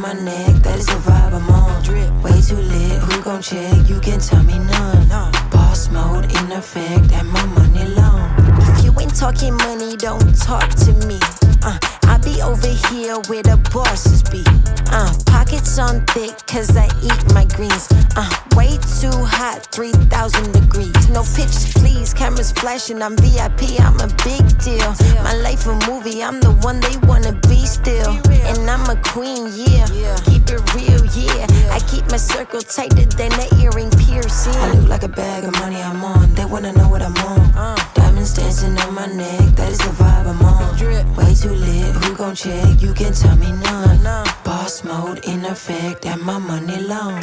on my neck, that is the vibe I'm on. Way too lit, who gon' check? You can tell me none. Boss mode in effect, and my money long. If you ain't talking money, don't talk to me. I be over here where the bosses be. Pockets on thick, cause I eat my greens. Way too hot, 3,000 degrees. No pictures, please, cameras flashing, I'm VIP, I'm a big deal. My life a movie, I'm the one they wanna be still. And I'm a queen, yeah, keep it real, yeah. I keep my circle tighter than the earring piercing. I look like a bag of money I'm on, they wanna know what I'm on. Diamonds dancing on my neck, that is the vibe I'm on. Way too lit, who gon' check? You can tell me none. Boss mode in effect, and my money long.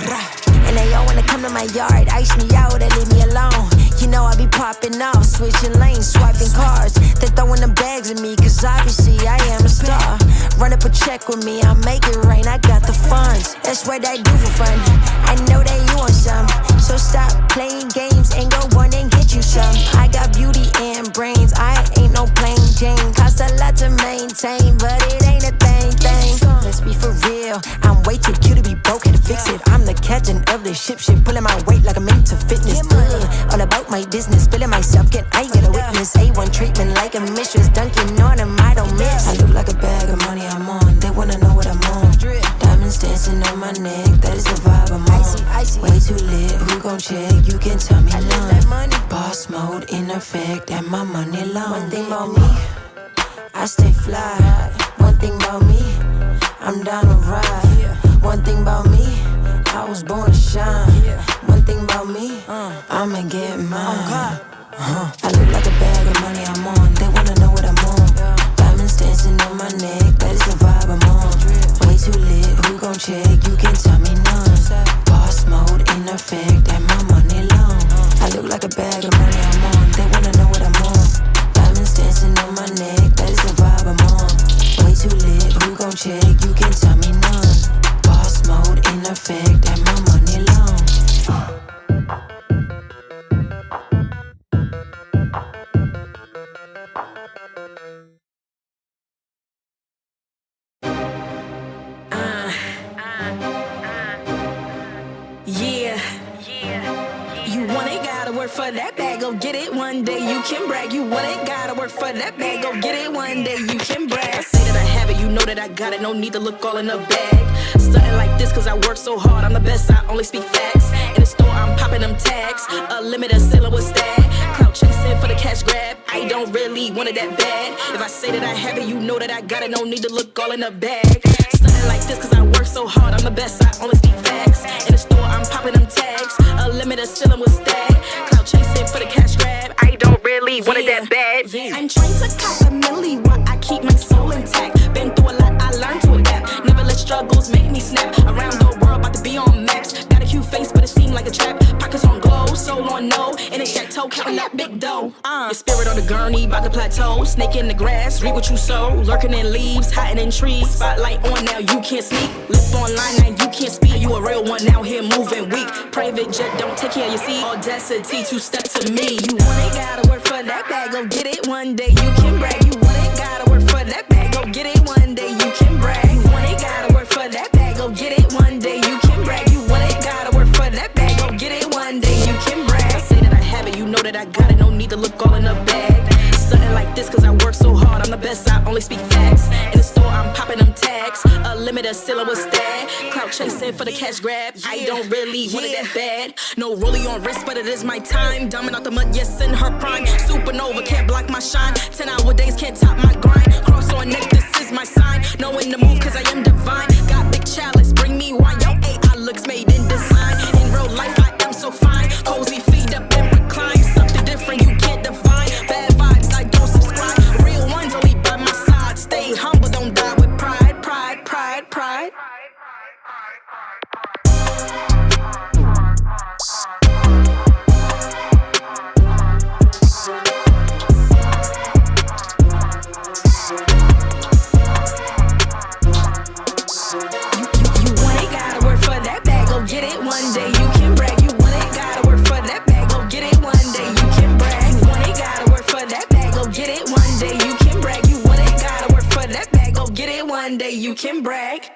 And they all wanna come to my yard, ice me out and leave me alone. You know I be popping off, switching lanes, swiping cars. They throwing them bags at me, cause obviously I am a star. Run up a check with me, I'll make it rain, I got the funds. That's what I do for fun, I know that you want some. So stop playing games and go run and get you some. I got beauty and brains, I ain't no plain Jane. Cost a lot to maintain, but it ain't a thing. Let's be for real, I'm way too cute to be broke, had to fix it. I'm the captain of the ship, pulling my weight like I'm into fitness. All about my business, feeling myself, I get a witness. A1 treatment like a mistress, dunking on them, I don't miss. I look like a bag of money I'm on, they wanna know what I'm on. Diamonds dancing on my neck, that is the vibe I'm on. Way too lit, who gon' check? You can tell me none. Boss mode in effect, and my money long. One thing about me, I stay fly. One thing about me, I'm down to ride. One thing about me, I was born to shine. One thing about me, I'ma get mine. I look like a bag of money I'm on, they wanna know what I'm on. Diamonds dancing on my neck, that is the vibe I'm on. Way too lit, who gon' check? You can tell me none. Boss mode in effect, and my money long. I look like a bag of money I'm on, they wanna know what I'm on. Diamonds dancing on my neck, that is the vibe I'm on. Way too lit, who gon' check? You can tell me none. Boss mode in effect, and my money long. For that bag, go get it one day, you can brag. You want it, gotta work for that bag, go get it one day, you can brag. I say that I have it, you know that I got it, no need to look all in the bag. Stuntin' like this cause I work so hard, I'm the best, I only speak facts. In the store, I'm popping them tags, a limited seller with stag. Clout chasing for the cash grab, I don't really want it that bad. If I say that I have it, you know that I got it, no need to look all in the bag. Stuntin' like this cause I work so hard, I'm the best, I only speak facts. In the store, I'm popping them tags, a limited seller with stag. Chasing for the cash grab, I don't really want it that bad. I'm trying to cop a milli while I keep my soul intact. Been through a lot, I learned to adapt. Never let struggles make me snap. Around the world, about to be on max. Got a cute face, but it seemed like a trap. Pockets on glow, soul on no. In a chateau, counting that big dough. Your spirit on the gurney, about to plateau. Snake in the grass, reap what you sow. Lurking in leaves, hiding in trees. Spotlight on now, you can't sneak. Lip online, now you can't speak. You a real one out here moving weak. Private jet, don't take care of your seat. Audacity, two-step to me. You want it, gotta work for that bag. Go get it one day, you can brag. You want it, gotta work for that bag. Go get it one day, you can brag. You want it, gotta work for that bag. Go get it one day, you can brag. You want it, gotta work for that bag. Go get it one day, you can brag. I say that I have it, you know that I got it. No need to look all in the bag. Stuntin' like this cause I work so hard, I'm the best, I only speak facts. In the store, I'm popping them tags, a limited seller with stag. Clout chasing for the cash grab, I don't really want it that bad. No rollie on wrist, but it is my time. Diamond out the mud, yes, in her prime. Supernova, can't block my shine. 10-hour days, can't top my grind. Cross on neck, this is my sign. Knowing the move cause I am divine. Got big chalice, bring me wine. Yo, AI looks made in design. In real life, I am so fine. Cozy feet up and recline. Something different you can't define. Bad vibes, I don't subscribe. Real ones only by my side. Stay humble, don't die with pride. Pride, pride, pride. Get it one day, you can brag. You want it, gotta work for that bag. Go get it one day, you can brag. You want it, gotta work for that bag. Go get it one day, you can brag. You want it, gotta work for that bag. Go get it one day, you can brag.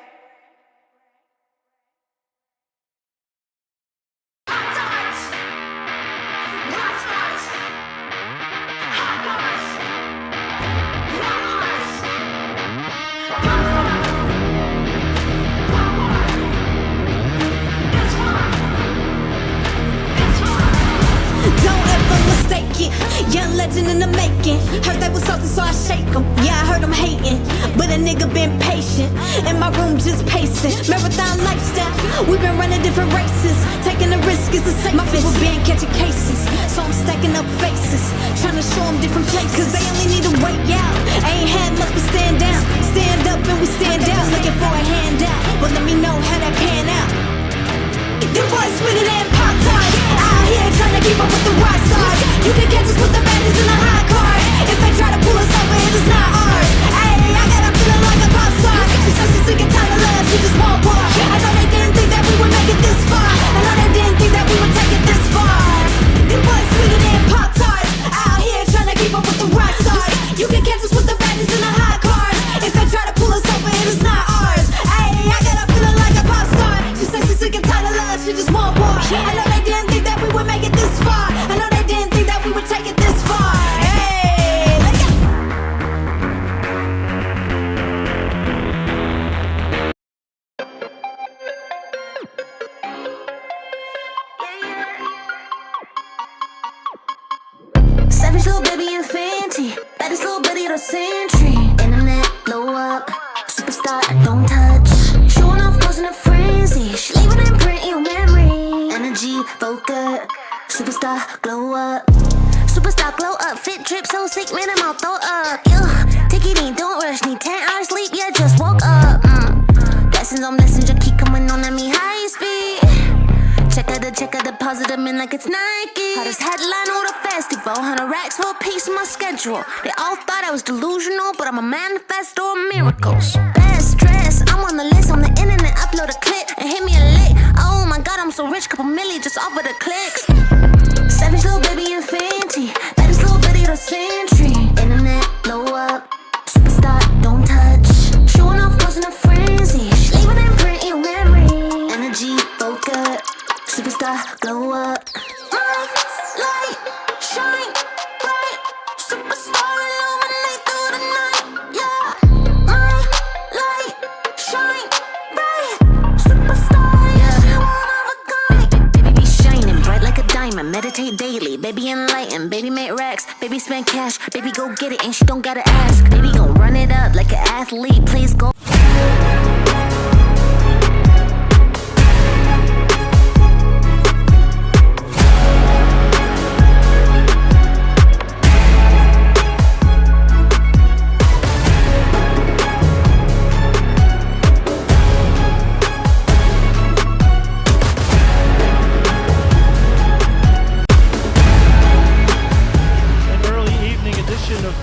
Young legend in the making. Heard they was salty, so I shake them. Yeah, I heard them hating, but a nigga been patient. In my room just pacing. Marathon lifestyle. We been running different races. Taking the risk is the safest. My people been catching cases, so I'm stacking up faces. Trying to show them different places, cause they only need to wait out. I ain't had much but stand down. Stand up and we stand out. Looking for a handout, but let me know how that pan out. Them boys sweeter than Pop-Tarts. Out here trying to keep up with the rock stars. You can catch us with the baddies in the high card. If they try to pull us over, it is not ours. Ayy, I got a feeling like a pop star. She says she's sick and tired of love, she just want more. I know they didn't think that we would make it this far. I know they didn't think that we would take it this far. Them boys sweeter than Pop-Tarts. Out here trying to keep up with the rock stars. You can catch us with the baddies in the high card. If they try to pull us over, it is not ours. Ayy, I got a feeling like a pop star. She says she's sick and tired of love, she just want more. I know they didn't think that we would make it this far. I know they didn't think that we would take it this far. Hey, let's go. Savage little baby and Fenty, baddest little buddy of the century. Internet blow up, superstar I don't touch. Showing off clothes in a frenzy, she leaving an imprint in your memory. Energy, focus, superstar glow up. Superstar glow up, fit drip so sick, man, I'm all throw up. Take it in, don't rush, need 10 hours sleep, yeah, just woke up. Blessings on blessings, you keep coming on at me high speed. Check out the positive in like it's Nike. Hottest headline or the festival, 100 racks for a piece of my schedule. They all thought I was delusional, but I'm a manifesto of miracles. Best dress, I'm on the list on the internet, upload a clip and hit me a lick. Oh my god, I'm so rich, couple milli just off of the clicks. Savage little baby and Fenty, baddest little bitty of the century. Internet blow up, superstar don't touch. Showing off clothes in a frenzy, she leaving an imprint in your memory. Energy, focus, superstar glow up. My light, shine bright, superstar illuminate through the night. Yeah, my light, shine bright, superstar, yeah, you one of a kind. Baby be shining bright like a diamond, meditate daily. Baby enlightened, baby make racks, baby spend cash, baby go get it and she don't gotta ask. Baby gon' run it up like an athlete, please go.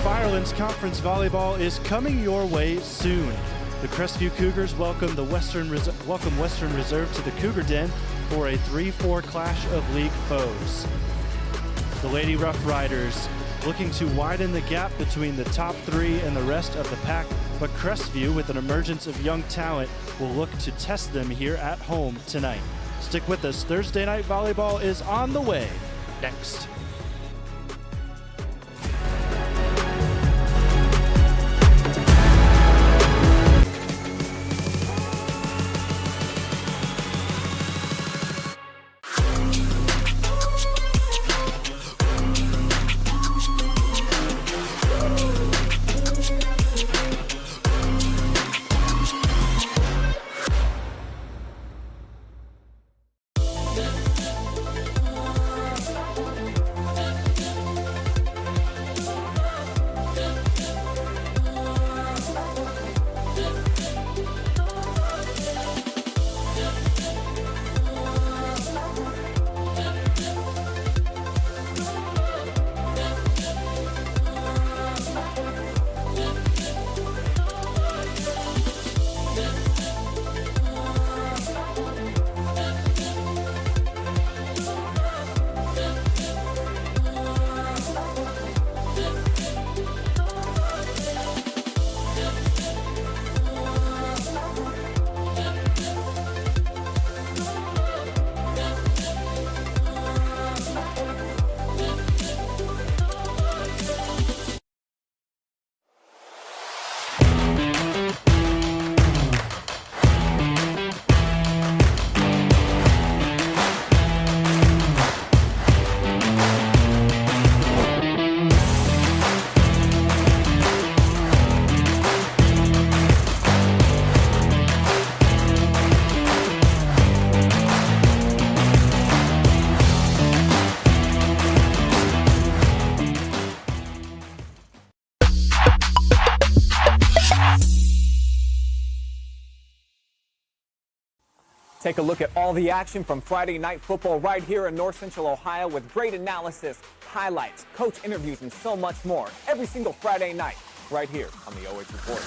Firelands Conference Volleyball is coming your way soon. The Crestview Cougars welcome Western Reserve to the Cougar Den for a 3-4 clash of league foes. The Lady Roughriders looking to widen the gap between the top three and the rest of the pack, but Crestview, with an emergence of young talent, will look to test them here at home tonight. Stick with us. Thursday night volleyball is on the way next. Take a look at all the action from Friday Night Football right here in North Central Ohio with great analysis, highlights, coach interviews, and so much more every single Friday night right here on the OH Report.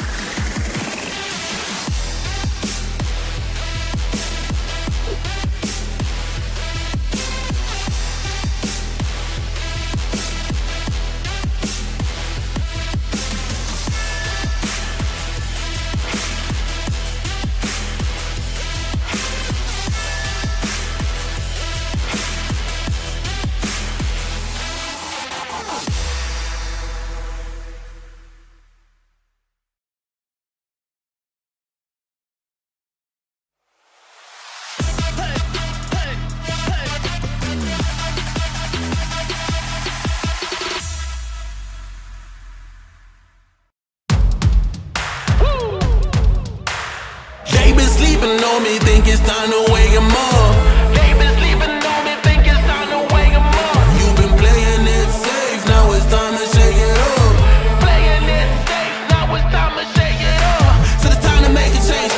On me, think it's time to wake 'em up. They been sleeping on me, think it's time to wake 'em up. You've been playing it safe, now it's time to shake it up. Playing it safe, now it's time to shake it up. So it's time to make a change.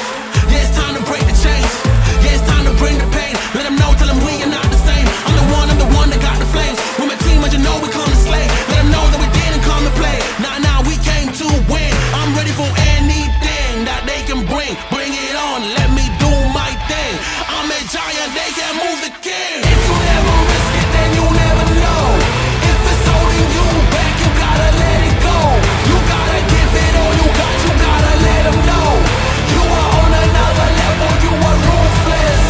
Yeah, it's time to break the chains. Yeah, it's time to bring the pain. Let them know, tell them we are not the same. I'm the one that got the flames. With my team, as you know, we come to slay. Let them know that we didn't come to play. Nah, we came to win. I'm ready for anything that they can bring. Bring it on, let me do my thing. I'm a giant, they can't move the king. If you never risk it, then you never know. If it's holding you back, you gotta let it go. You gotta give it all you gotta let them know. You are on another level, you are ruthless.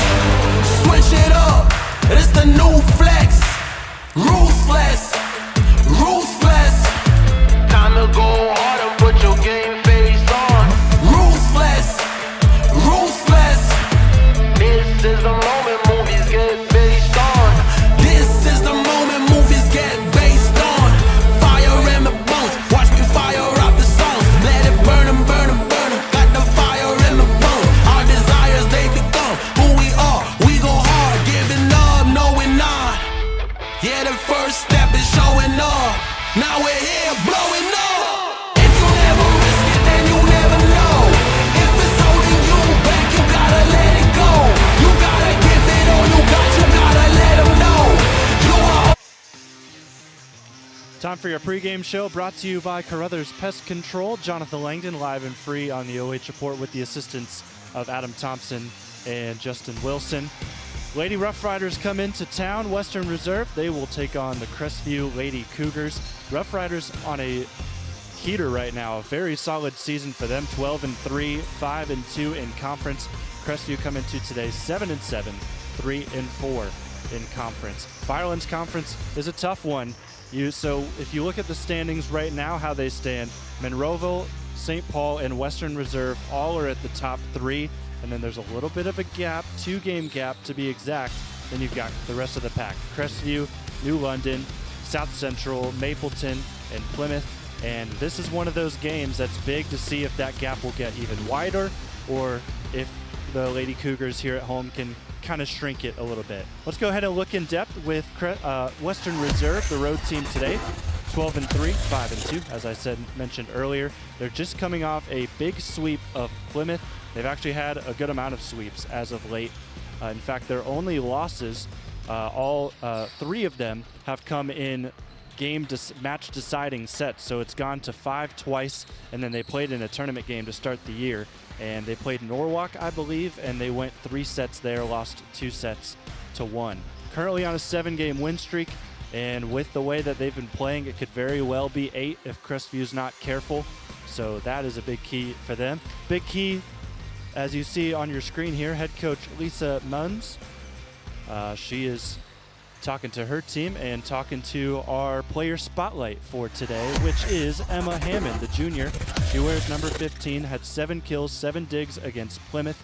Switch it up, it's the new flex. Ruthless, ruthless. Time to go hard and put your game face on. Ruthless, ruthless. This is the moment movies get based on. This is the moment movies get based on. Fire in the bones, watch me fire up the songs. Let it burn 'em, burn 'em, burn 'em. Got the fire in the bones. Our desires, they become who we are. We go hard, giving up, no we're not. Yeah, the first step is showing up. Now we're here, blowing up. If you never risk it, then you never know. If it's holding you back, you gotta let it go. You gotta give it all you gotta let them know. You are. Time for your pregame show, brought to you by Carothers Pest Control. Jonathan Langdon live and free on the OH Report with the assistance of Adam Thompson and Justin Wilson. Lady Roughriders come into town, Western Reserve. They will take on the Crestview Lady Cougars. Roughriders on a heater right now. A very solid season for them, 12-3, 5-2 in conference. Crestview come into today 7-7, 3-4 in conference. Firelands conference is a tough one. So if you look at the standings right now, how they stand, Monroeville, St. Paul, and Western Reserve all are at the top three. And then there's a little bit of a gap, 2-game gap to be exact. Then you've got the rest of the pack. Crestview, New London, South Central, Mapleton, and Plymouth. And this is one of those games that's big to see if that gap will get even wider or if the Lady Cougars here at home can kind of shrink it a little bit. Let's go ahead and look in depth with Western Reserve, the road team today. 12-3, 5-2, as I mentioned earlier. They're just coming off a big sweep of Plymouth. They've actually had a good amount of sweeps as of late. In fact, their only losses, all three of them have come in match deciding sets. So it's gone to 5 twice, and then they played in a tournament game to start the year. And they played Norwalk, I believe, and they went 3 sets there, lost 2 sets to 1. Currently on a 7-game win streak, and with the way that they've been playing, it could very well be 8 if Crestview's not careful. So that is a big key for them. Big key, as you see on your screen here, head coach Lisa Munns. She is talking to her team and talking to our player spotlight for today, which is Emma Hammond, the junior. She wears number 15, had 7 kills, 7 digs against Plymouth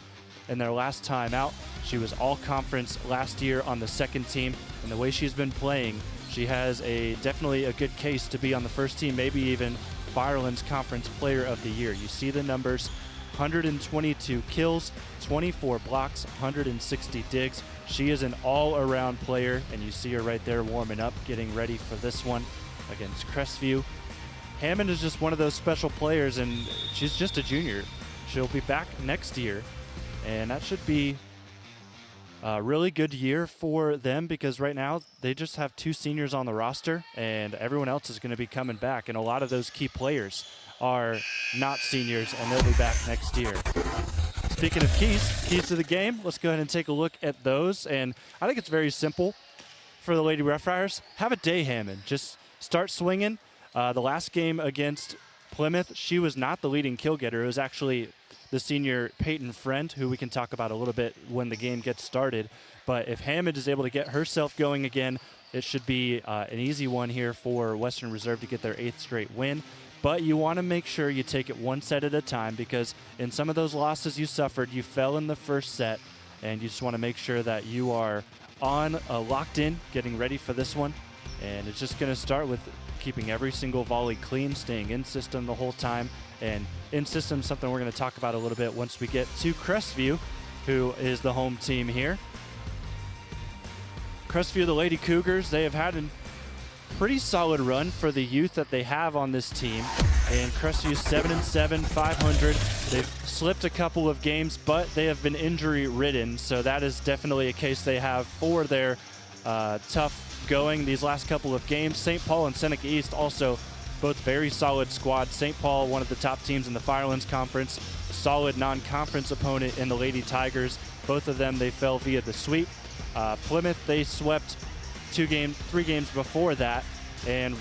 in their last time out. She was all conference last year on the second team, and the way she's been playing, she has definitely a good case to be on the first team, maybe even Firelands Conference Player of the Year. You see the numbers, 122 kills, 24 blocks, 160 digs. She is an all-around player, and you see her right there warming up, getting ready for this one against Crestview. Hammond is just one of those special players, and she's just a junior. She'll be back next year, and that should be Really good year for them because right now they just have 2 seniors on the roster and everyone else is going to be coming back. And a lot of those key players are not seniors and they'll be back next year. Speaking of keys to the game, let's go ahead and take a look at those. And I think it's very simple for the Lady Roughriders. Have a day, Hammond. Just start swinging. The last game against Plymouth, she was not the leading kill getter. It was actually the senior Peyton Friend, who we can talk about a little bit when the game gets started. But if Hammond is able to get herself going again, it should be an easy one here for Western Reserve to get their 8th straight win. But you want to make sure you take it one set at a time because in some of those losses you suffered, you fell in the first set, and you just want to make sure that you are on locked in, getting ready for this one. And it's just going to start with keeping every single volley clean, staying in system the whole time. And in system, something we're going to talk about a little bit once we get to Crestview, who is the home team here. Crestview, the Lady Cougars, they have had a pretty solid run for the youth that they have on this team. And Crestview 7-7, 500. They've slipped a couple of games, but they have been injury ridden. So that is definitely a case they have for their tough going these last couple of games. St. Paul and Seneca East also both very solid squads. St. Paul, one of the top teams in the Firelands Conference, a solid non-conference opponent in the Lady Tigers. Both of them, they fell via the sweep. Plymouth, they swept 3 games before that. And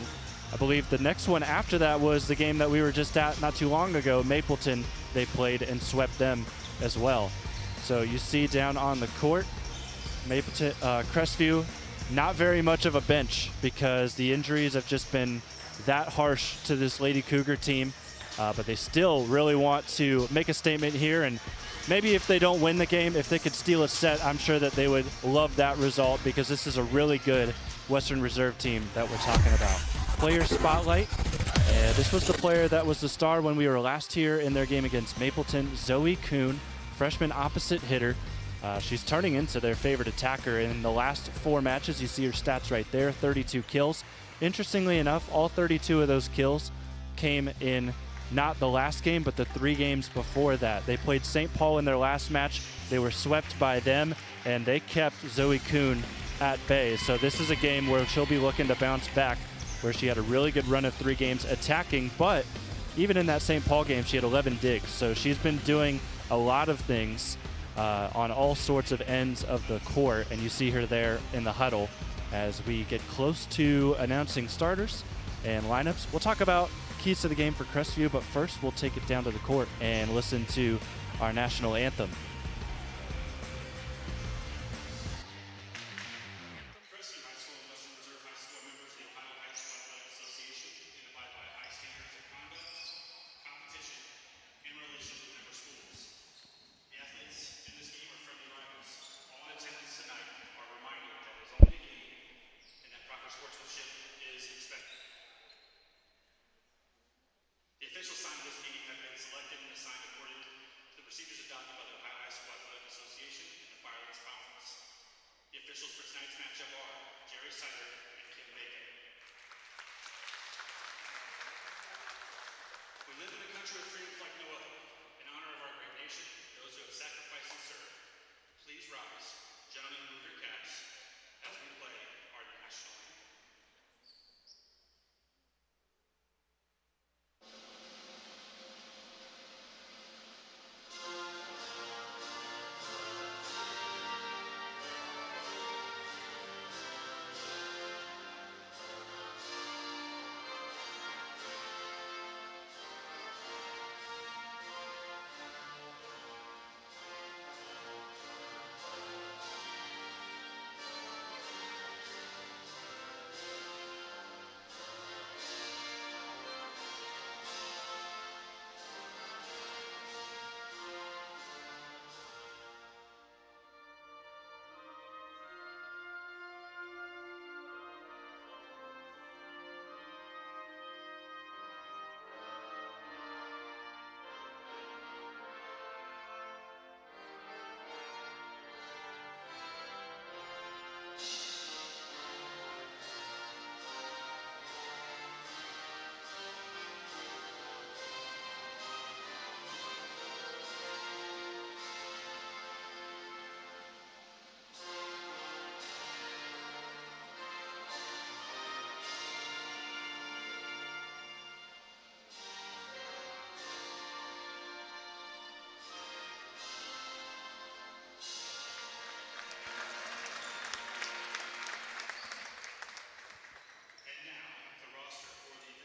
I believe the next one after that was the game that we were just at not too long ago. Mapleton, they played and swept them as well. So you see down on the court, Mapleton, Crestview, not very much of a bench because the injuries have just been that harsh to this Lady Cougar team, but they still really want to make a statement here, and maybe if they don't win the game, if they could steal a set, I'm sure that they would love that result because this is a really good Western Reserve team that we're talking about. Player spotlight. This was the player that was the star when we were last here in their game against Mapleton, Zoe Kuhn, freshman opposite hitter. She's turning into their favorite attacker. In the last 4 matches, you see her stats right there, 32 kills. Interestingly enough, all 32 of those kills came in not the last game, but the 3 games before that. They played St. Paul in their last match. They were swept by them, and they kept Zoe Kuhn at bay. So this is a game where she'll be looking to bounce back, where she had a really good run of 3 games attacking, but even in that St. Paul game, she had 11 digs. So she's been doing a lot of things on all sorts of ends of the court, and you see her there in the huddle as we get close to announcing starters and lineups. We'll talk about keys to the game for Crestview, but first we'll take it down to the court and listen to our national anthem.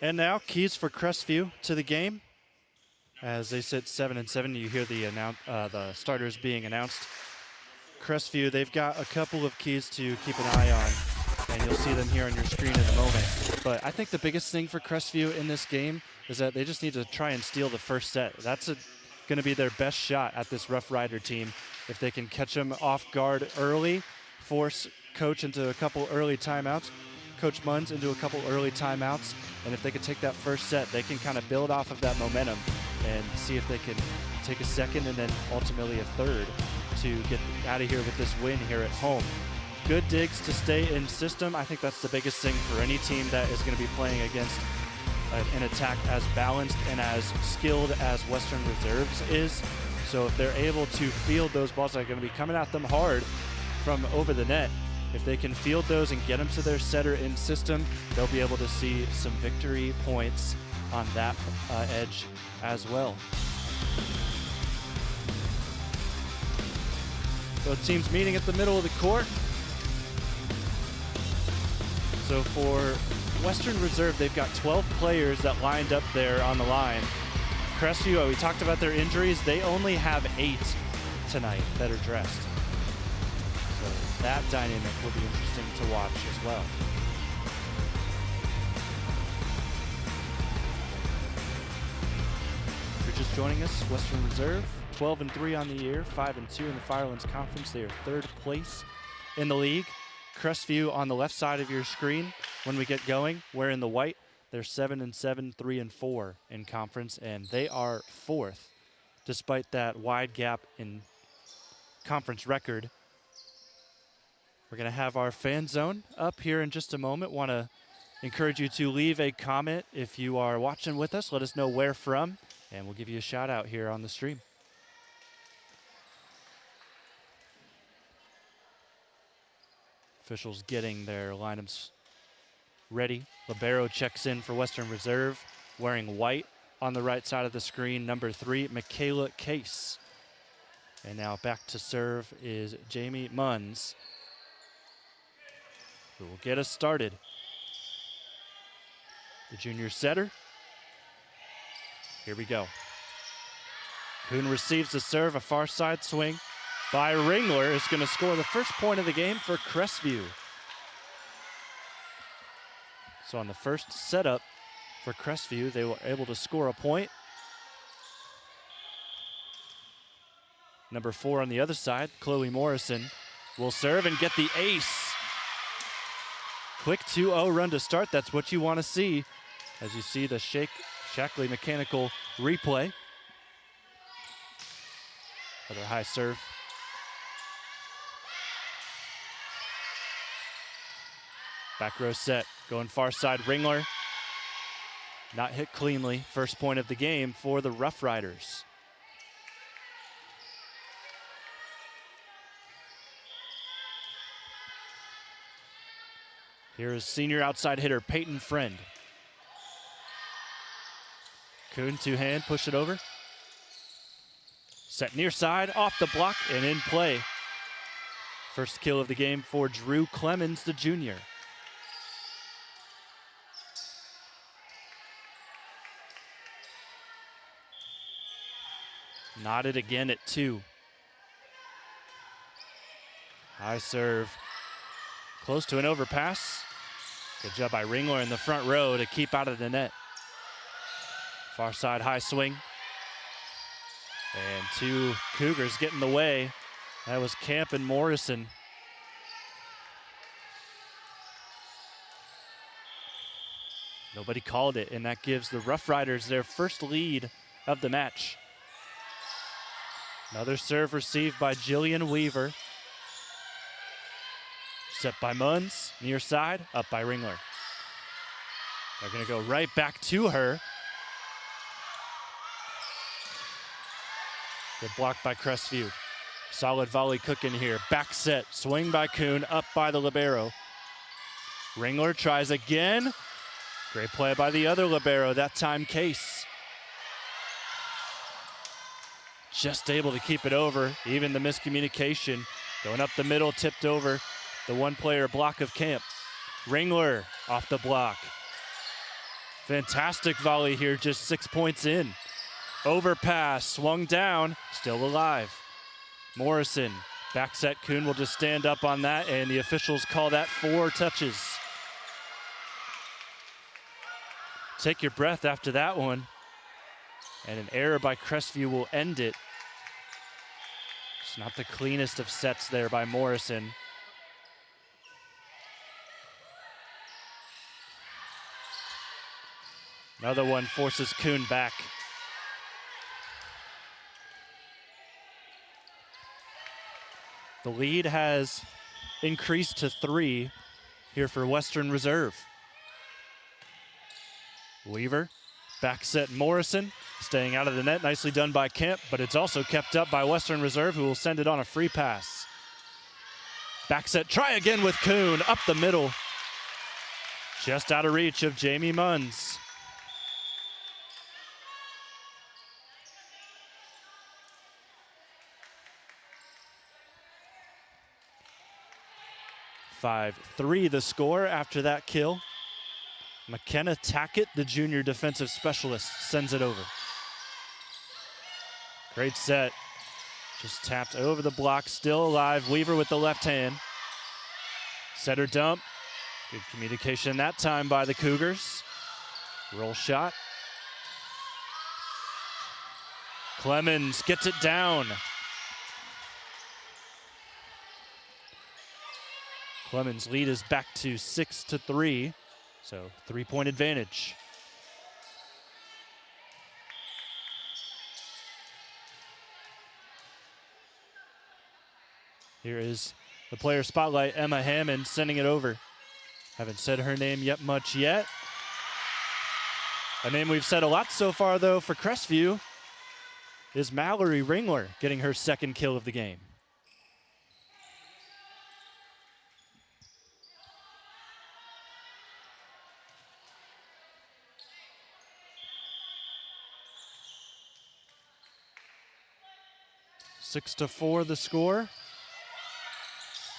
And now keys for Crestview to the game. As they sit 7-7, you hear the starters being announced. Crestview, they've got a couple of keys to keep an eye on, and you'll see them here on your screen in a moment. But I think the biggest thing for Crestview in this game is that they just need to try and steal the first set. That's going to be their best shot at this Rough Rider team. If they can catch them off guard early, force Coach into a couple early timeouts, Coach Munns into a couple early timeouts, and if they can take that first set, they can kind of build off of that momentum and see if they can take a second and then ultimately a third to get out of here with this win here at home. Good digs to stay in system. I think that's the biggest thing for any team that is going to be playing against an attack as balanced and as skilled as Western Reserves is. So if they're able to field those balls that are going to be coming at them hard from over the net, if they can field those and get them to their setter in system, they'll be able to see some victory points on that edge as well. So teams meeting at the middle of the court. So for Western Reserve, they've got 12 players that lined up there on the line. Crestview, we talked about their injuries. They only have 8 tonight that are dressed. So that dynamic will be interesting to watch as well. If you're just joining us, Western Reserve, 12-3 on the year, 5-2 in the Firelands Conference. They are 3rd place in the league. Crestview on the left side of your screen when we get going, wearing the white. They're 7-7, 3-4 in conference, and they are 4th, despite that wide gap in conference record. We're going to have our fan zone up here in just a moment. Want to encourage you to leave a comment if you are watching with us. Let us know where from, and we'll give you a shout out here on the stream. Officials getting their lineups ready. Libero checks in for Western Reserve, wearing white on the right side of the screen. Number 3, Michaela Case. And now back to serve is Jamie Munns, who will get us started. The junior setter. Here we go. Kuhn receives the serve, a far side swing by Ringler is going to score the first point of the game for Crestview. So on the first setup for Crestview, they were able to score a point. Number 4 on the other side, Chloe Morrison, will serve and get the ace. Quick 2-0 run to start. That's what you want to see as you see the Shakley Mechanical replay. Another high serve. Back row set, going far side, Ringler. Not hit cleanly. First point of the game for the Roughriders. Here is senior outside hitter Peyton Friend. Kuhn, two-hand, push it over. Set near side, off the block, and in play. First kill of the game for Drew Clemens, the junior. Knotted again at 2. High serve. Close to an overpass. Good job by Ringler in the front row to keep out of the net. Far side high swing. And 2 Cougars get in the way. That was Camp and Morrison. Nobody called it, and that gives the Roughriders their first lead of the match. Another serve received by Jillian Weaver. Set by Munns, near side, up by Ringler. They're gonna go right back to her. Good block by Crestview. Solid volley cooking here. Back set, swing by Kuhn, up by the libero. Ringler tries again. Great play by the other libero, that time Case. Just able to keep it over, even the miscommunication. Going up the middle, tipped over the one-player block of Camp. Ringler off the block. Fantastic volley here, just 6 points in. Overpass, swung down, still alive. Morrison, back set. Kuhn will just stand up on that, and the officials call that 4 touches. Take your breath after that one. And an error by Crestview will end it. It's not the cleanest of sets there by Morrison. Another one forces Kuhn back. The lead has increased to 3 here for Western Reserve. Weaver, back set Morrison, staying out of the net. Nicely done by Kemp, but it's also kept up by Western Reserve, who will send it on a free pass. Back set, try again with Kuhn, up the middle. Just out of reach of Jamie Munns. (5-3) the score after that kill. McKenna Tackett, the junior defensive specialist, sends it over. Great set. Just tapped over the block, still alive. Weaver with the left hand. Setter dump. Good communication that time by the Cougars. Roll shot. Clemens gets it down. Clemens' lead is back to 6-3. So 3-point advantage. Here is the player spotlight, Emma Hammond, sending it over. Haven't said her name much yet. A name we've said a lot so far, though, for Crestview is Mallory Ringler, getting her 2nd kill of the game. 6-4 the score.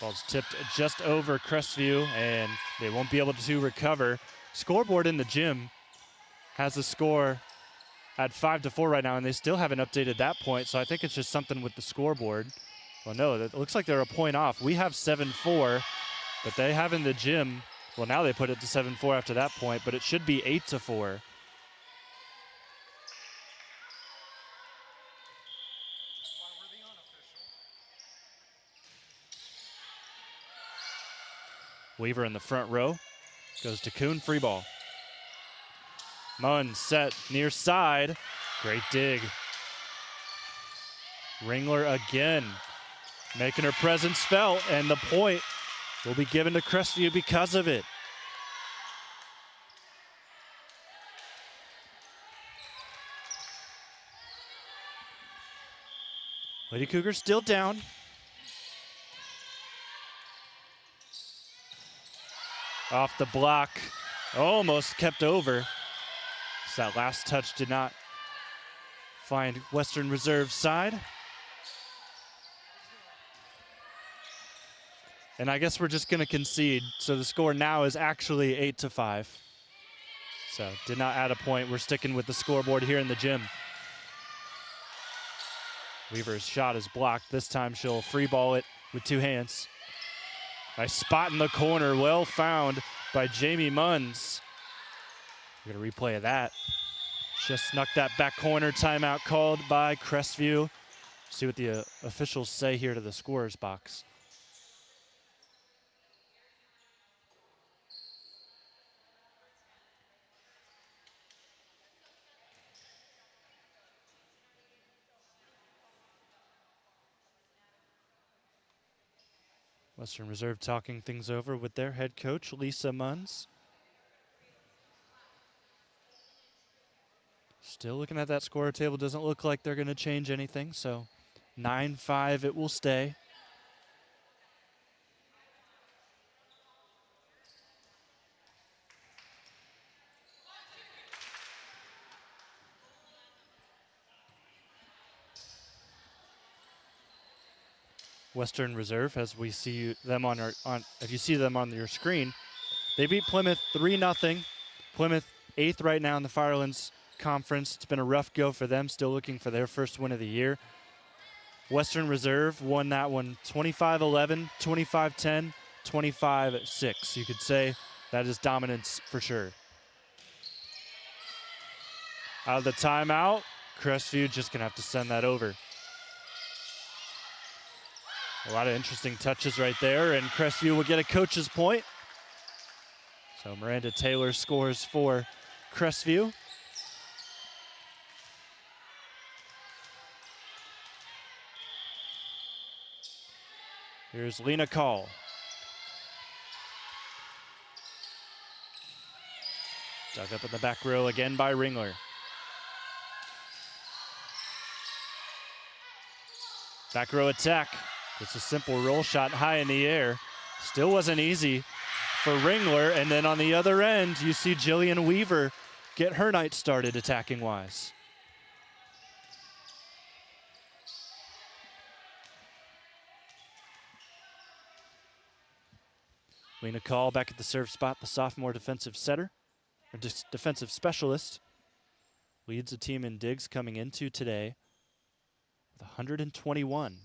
Ball's tipped just over Crestview, and they won't be able to recover. Scoreboard in the gym has the score at 5-4 right now, and they still haven't updated that point, so I think it's just something with the scoreboard. Well, no, it looks like they're a point off. We have 7-4, but they have in the gym, well, now they put it to 7-4 after that point, but it should be 8-4. Weaver in the front row. Goes to Kuhn, free ball. Munn set near side. Great dig. Ringler again, making her presence felt, and the point will be given to Crestview because of it. Lady Cougars still down. Off the block, almost kept over. So that last touch did not find Western Reserve side. And I guess we're just gonna concede. So the score now is actually 8-5. So did not add a point. We're sticking with the scoreboard here in the gym. Weaver's shot is blocked. This time she'll free ball it with 2 hands. Nice spot in the corner, well found by Jamie Munns. We're gonna replay of that. Just snuck that back corner, timeout called by Crestview. See what the officials say here to the scorer's box. Western Reserve talking things over with their head coach, Lisa Munns. Still looking at that score table. Doesn't look like they're going to change anything, so 9-5 it will stay. Western Reserve, as we see them if you see them on your screen, they beat Plymouth 3-0. Plymouth 8th right now in the Firelands Conference. It's been a rough go for them, still looking for their first win of the year. Western Reserve won that one 25-11, 25-10, 25-6. You could say that is dominance for sure. Out of the timeout, Crestview just going to have to send that over. A lot of interesting touches right there, and Crestview will get a coach's point. So Miranda Taylor scores for Crestview. Here's Lena Call. Dug up in the back row again by Ringler. Back row attack. It's a simple roll shot high in the air. Still wasn't easy for Ringler. And then on the other end, you see Jillian Weaver get her night started attacking-wise. Lena Call back at the serve spot, the sophomore defensive setter, or defensive specialist. Leads the team in digs coming into today with 121.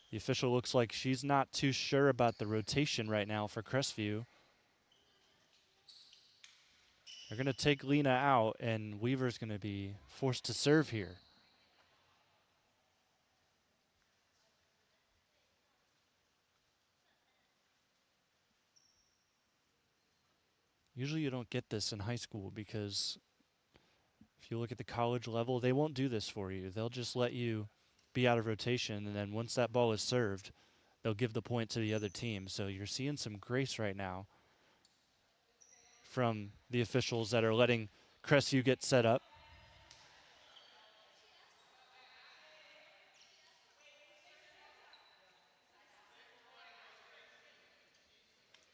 The official looks like she's not too sure about the rotation right now for Crestview. They're going to take Lena out, and Weaver's going to be forced to serve here. Usually you don't get this in high school because if you look at the college level, they won't do this for you. They'll just let you be out of rotation, and then once that ball is served, they'll give the point to the other team. So you're seeing some grace right now from the officials that are letting Crestview get set up.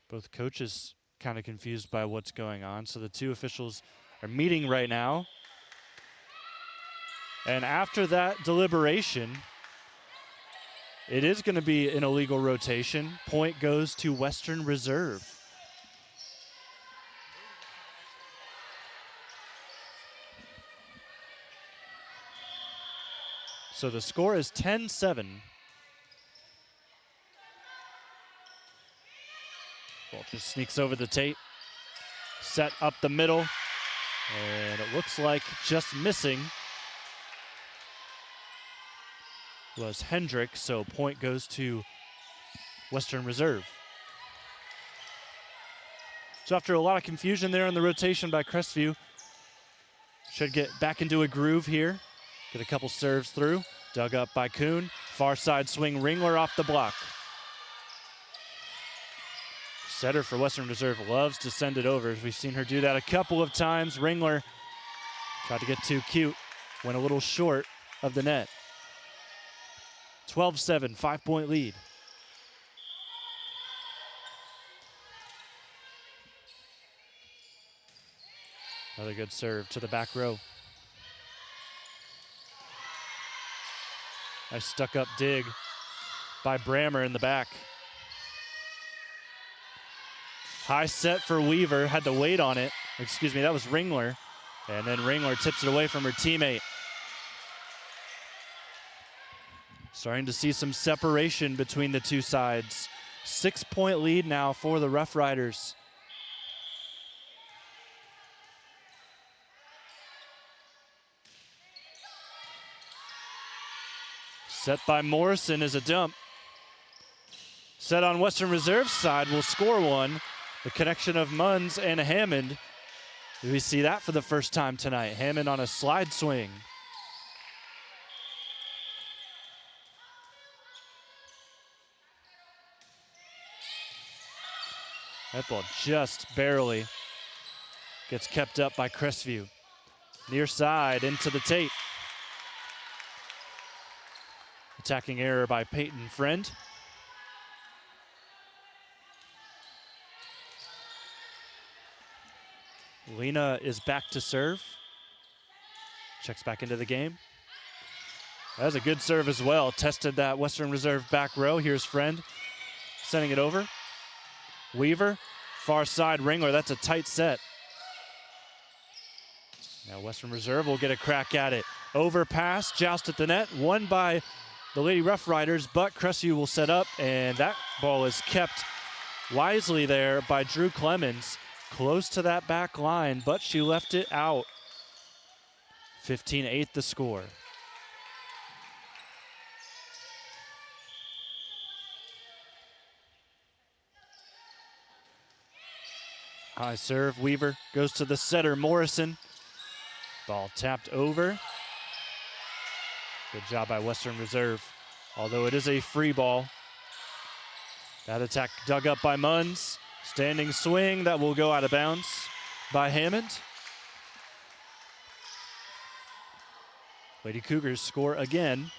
Both coaches kind of confused by what's going on. So the two officials are meeting right now. And after that deliberation, it is going to be an illegal rotation. Point goes to Western Reserve. So the score is 10-7. Ball just sneaks over the tape. Set up the middle. And it looks like just missing was Hendrick, so point goes to Western Reserve. So after a lot of confusion there on the rotation by Crestview, should get back into a groove here. Get a couple serves through. Dug up by Kuhn. Far side swing, Ringler off the block. Setter for Western Reserve loves to send it over. We've seen her do that a couple of times. Ringler tried to get too cute, went a little short of the net. 12-7, 5-point lead. Another good serve to the back row. Nice stuck-up dig by Brammer in the back. High set for Weaver, had to wait on it. Excuse me, that was Ringler. And then Ringler tips it away from her teammate. Starting to see some separation between the two sides. 6-point lead now for the Roughriders. Set by Morrison is a dump. Set on Western Reserve's side will score one. The connection of Munns and Hammond. Do we see that for the first time tonight? Hammond on a slide swing. That ball just barely gets kept up by Crestview. Near side into the tape. Attacking error by Peyton Friend. Lena is back to serve. Checks back into the game. That was a good serve as well. Tested that Western Reserve back row. Here's Friend sending it over. Weaver, far side Ringler. That's a tight set. Now Western Reserve will get a crack at it. Overpass, joust at the net, won by the Lady Roughriders, but Crestview will set up, and that ball is kept wisely there by Drew Clemens, close to that back line, but she left it out. 15-8 the score. High serve, Weaver goes to the setter, Morrison. Ball tapped over. Good job by Western Reserve, although it is a free ball. That attack dug up by Munns. Standing swing that will go out of bounds by Hammond. Lady Cougars score again.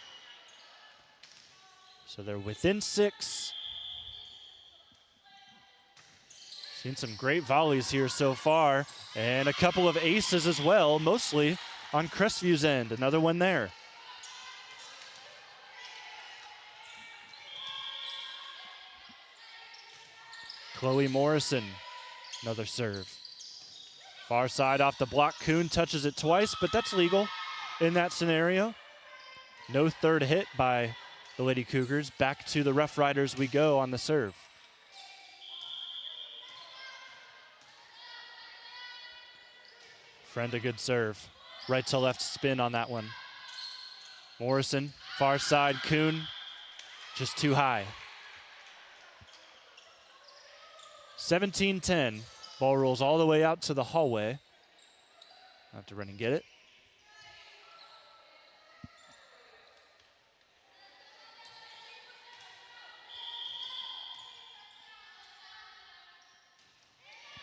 So they're within 6. Seen some great volleys here so far, and a couple of aces as well, mostly on Crestview's end. Another one there. Chloe Morrison, another serve. Far side off the block, Kuhn touches it twice, but that's legal in that scenario. No third hit by the Lady Cougars. Back to the Roughriders we go on the serve. Friend a good serve. Right to left spin on that one. Morrison, far side, Kuhn, just too high. 17-10. Ball rolls all the way out to the hallway. Have to run and get it.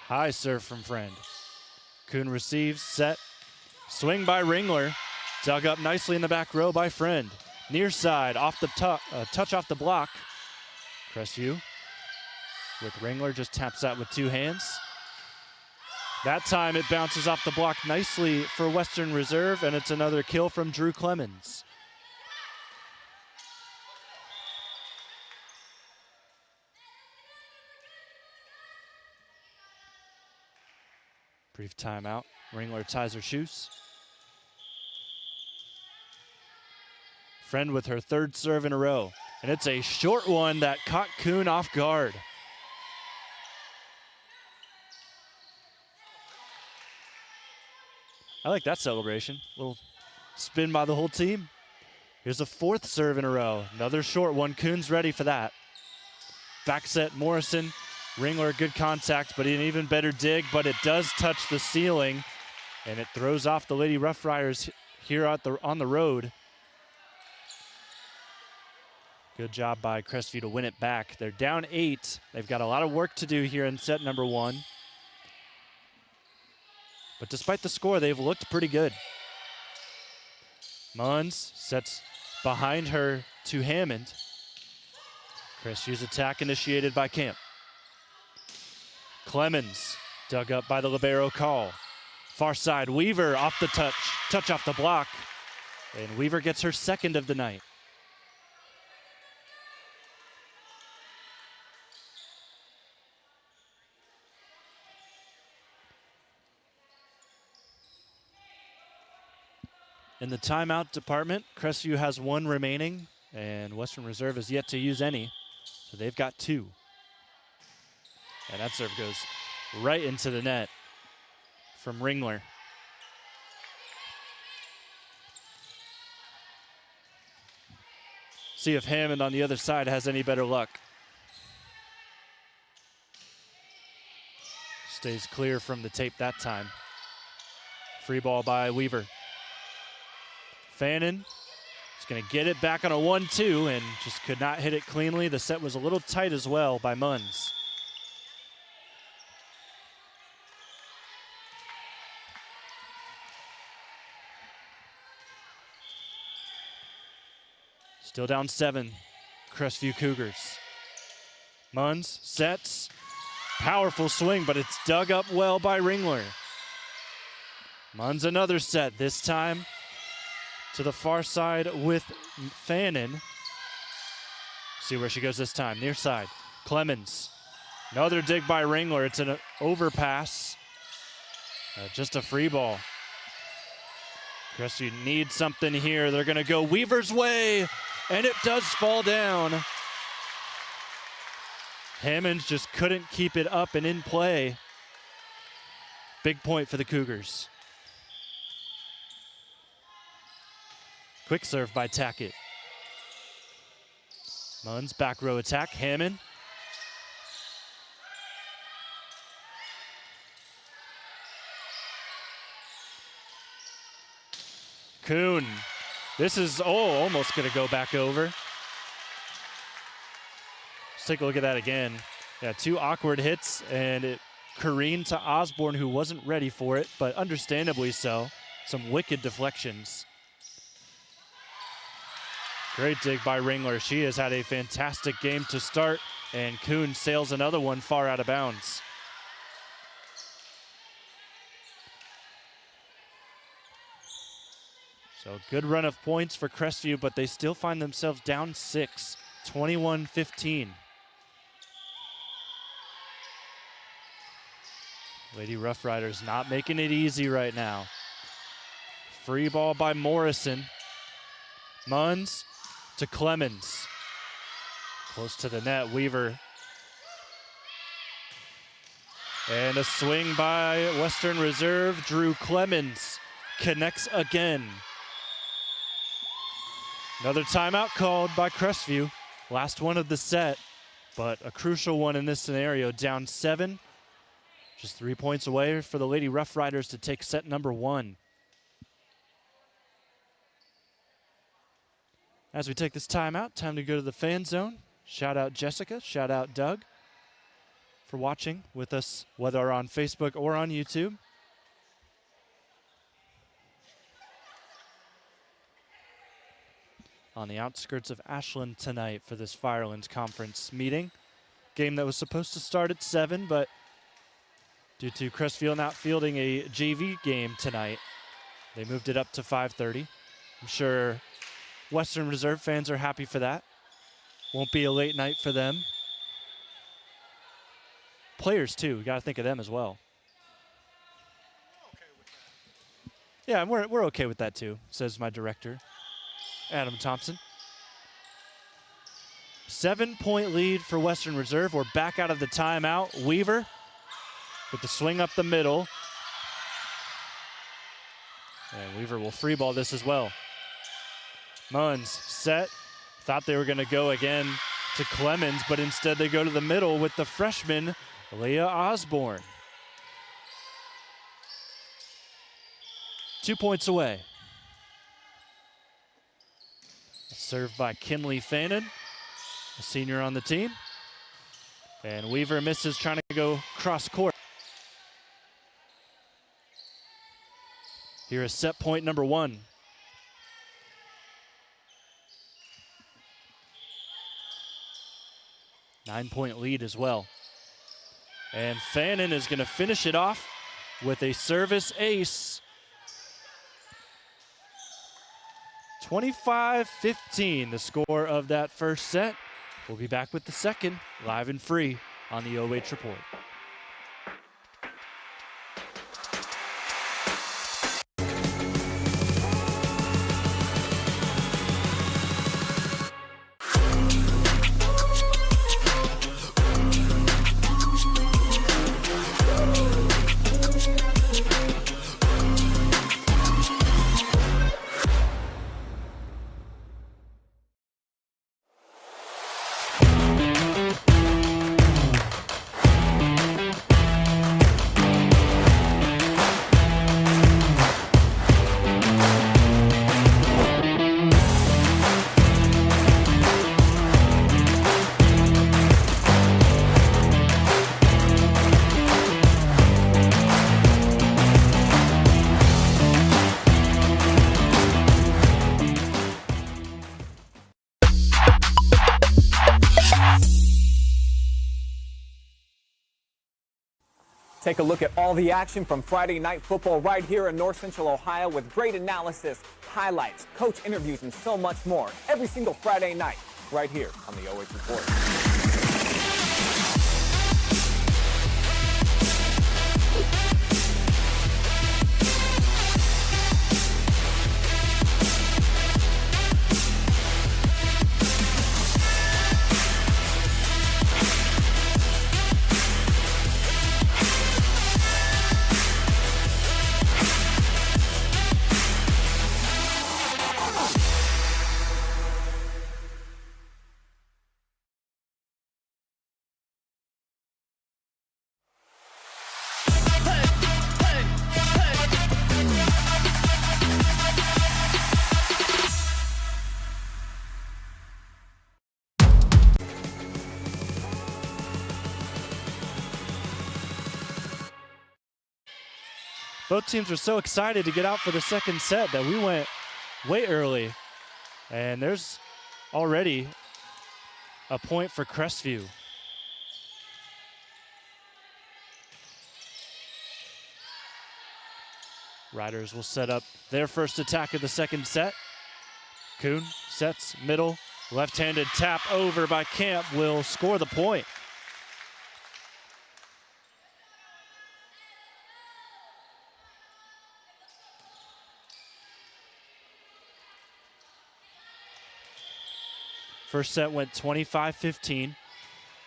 High serve from Friend. Kuhn receives, set. Swing by Ringler. Dug up nicely in the back row by Friend. Near side, off the touch off the block. Crestview with Ringler, just taps that with 2 hands. That time it bounces off the block nicely for Western Reserve, and it's another kill from Drew Clemens. Brief timeout. Ringler ties her shoes. Friend with her 3rd serve in a row. And it's a short one that caught Kuhn off guard. I like that celebration. Little spin by the whole team. Here's a 4th serve in a row. Another short one. Kuhn's ready for that. Back set, Morrison. Ringler, good contact, but an even better dig, but it does touch the ceiling, and it throws off the Lady Roughriders here on the road. Good job by Crestview to win it back. They're down 8. They've got a lot of work to do here in set number 1. But despite the score, they've looked pretty good. Munns sets behind her to Hammond. Crestview's attack initiated by Camp. Clemens dug up by the libero call. Far side, Weaver off the touch off the block. And Weaver gets her 2nd of the night. In the timeout department, Crestview has 1 remaining, and Western Reserve has yet to use any, so they've got 2. And that serve goes right into the net from Ringler. See if Hammond on the other side has any better luck. Stays clear from the tape that time. Free ball by Weaver. Fannin is going to get it back on a 1-2 and just could not hit it cleanly. The set was a little tight as well by Munns. Still down 7, Crestview Cougars. Munns sets, powerful swing, but it's dug up well by Ringler. Munns another set, this time to the far side with Fannin. See where she goes this time, near side. Clemens, another dig by Ringler. It's an overpass, just a free ball. Crestview needs something here. They're going to go Weaver's way, and it does fall down. Hammond just couldn't keep it up and in play. Big point for the Cougars. Quick serve by Tackett. Munn's back row attack. Hammond. Kuhn. This is, almost going to go back over. Let's take a look at that again. Yeah, 2 awkward hits, and it careened to Osborne, who wasn't ready for it, but understandably so. Some wicked deflections. Great dig by Ringler. She has had a fantastic game to start, and Kuhn sails another one far out of bounds. So good run of points for Crestview, but they still find themselves down 6, 21-15. Lady Roughriders not making it easy right now. Free ball by Morrison. Munns to Clemens. Close to the net, Weaver. And a swing by Western Reserve. Drew Clemens connects again. Another timeout called by Crestview. Last one of the set, but a crucial one in this scenario. Down 7, just 3 points away for the Lady Roughriders to take set number 1. As we take this timeout, time to go to the fan zone. Shout out Jessica, shout out Doug for watching with us, whether on Facebook or on YouTube. On the outskirts of Ashland tonight for this Firelands Conference meeting. Game that was supposed to start at 7, but due to Crestview not fielding a JV game tonight, they moved it up to 5:30. I'm sure Western Reserve fans are happy for that. Won't be a late night for them. Players too, we got to think of them as well. Yeah, we're okay with that too, says my director, Adam Thompson. 7-point lead for Western Reserve. We're back out of the timeout. Weaver with the swing up the middle. And Weaver will free ball this as well. Munn's set. Thought they were going to go again to Clemens, but instead they go to the middle with the freshman, Leah Osborne. 2 points away. Served by Kinley Fannin, a senior on the team. And Weaver misses, trying to go cross court. Here is set point number 1. Nine-point lead as well. And Fannin is going to finish it off with a service ace. 25-15, the score of that first set. We'll be back with the second, live and free on the OH Report. Take a look at all the action from Friday Night Football right here in North Central Ohio with great analysis, highlights, coach interviews, and so much more every single Friday night right here on the OH Report. Both teams were so excited to get out for the second set that we went way early. And there's already a point for Crestview. Riders will set up their first attack of the second set. Kuhn sets middle, left-handed tap over by Camp will score the point. First set went 25-15,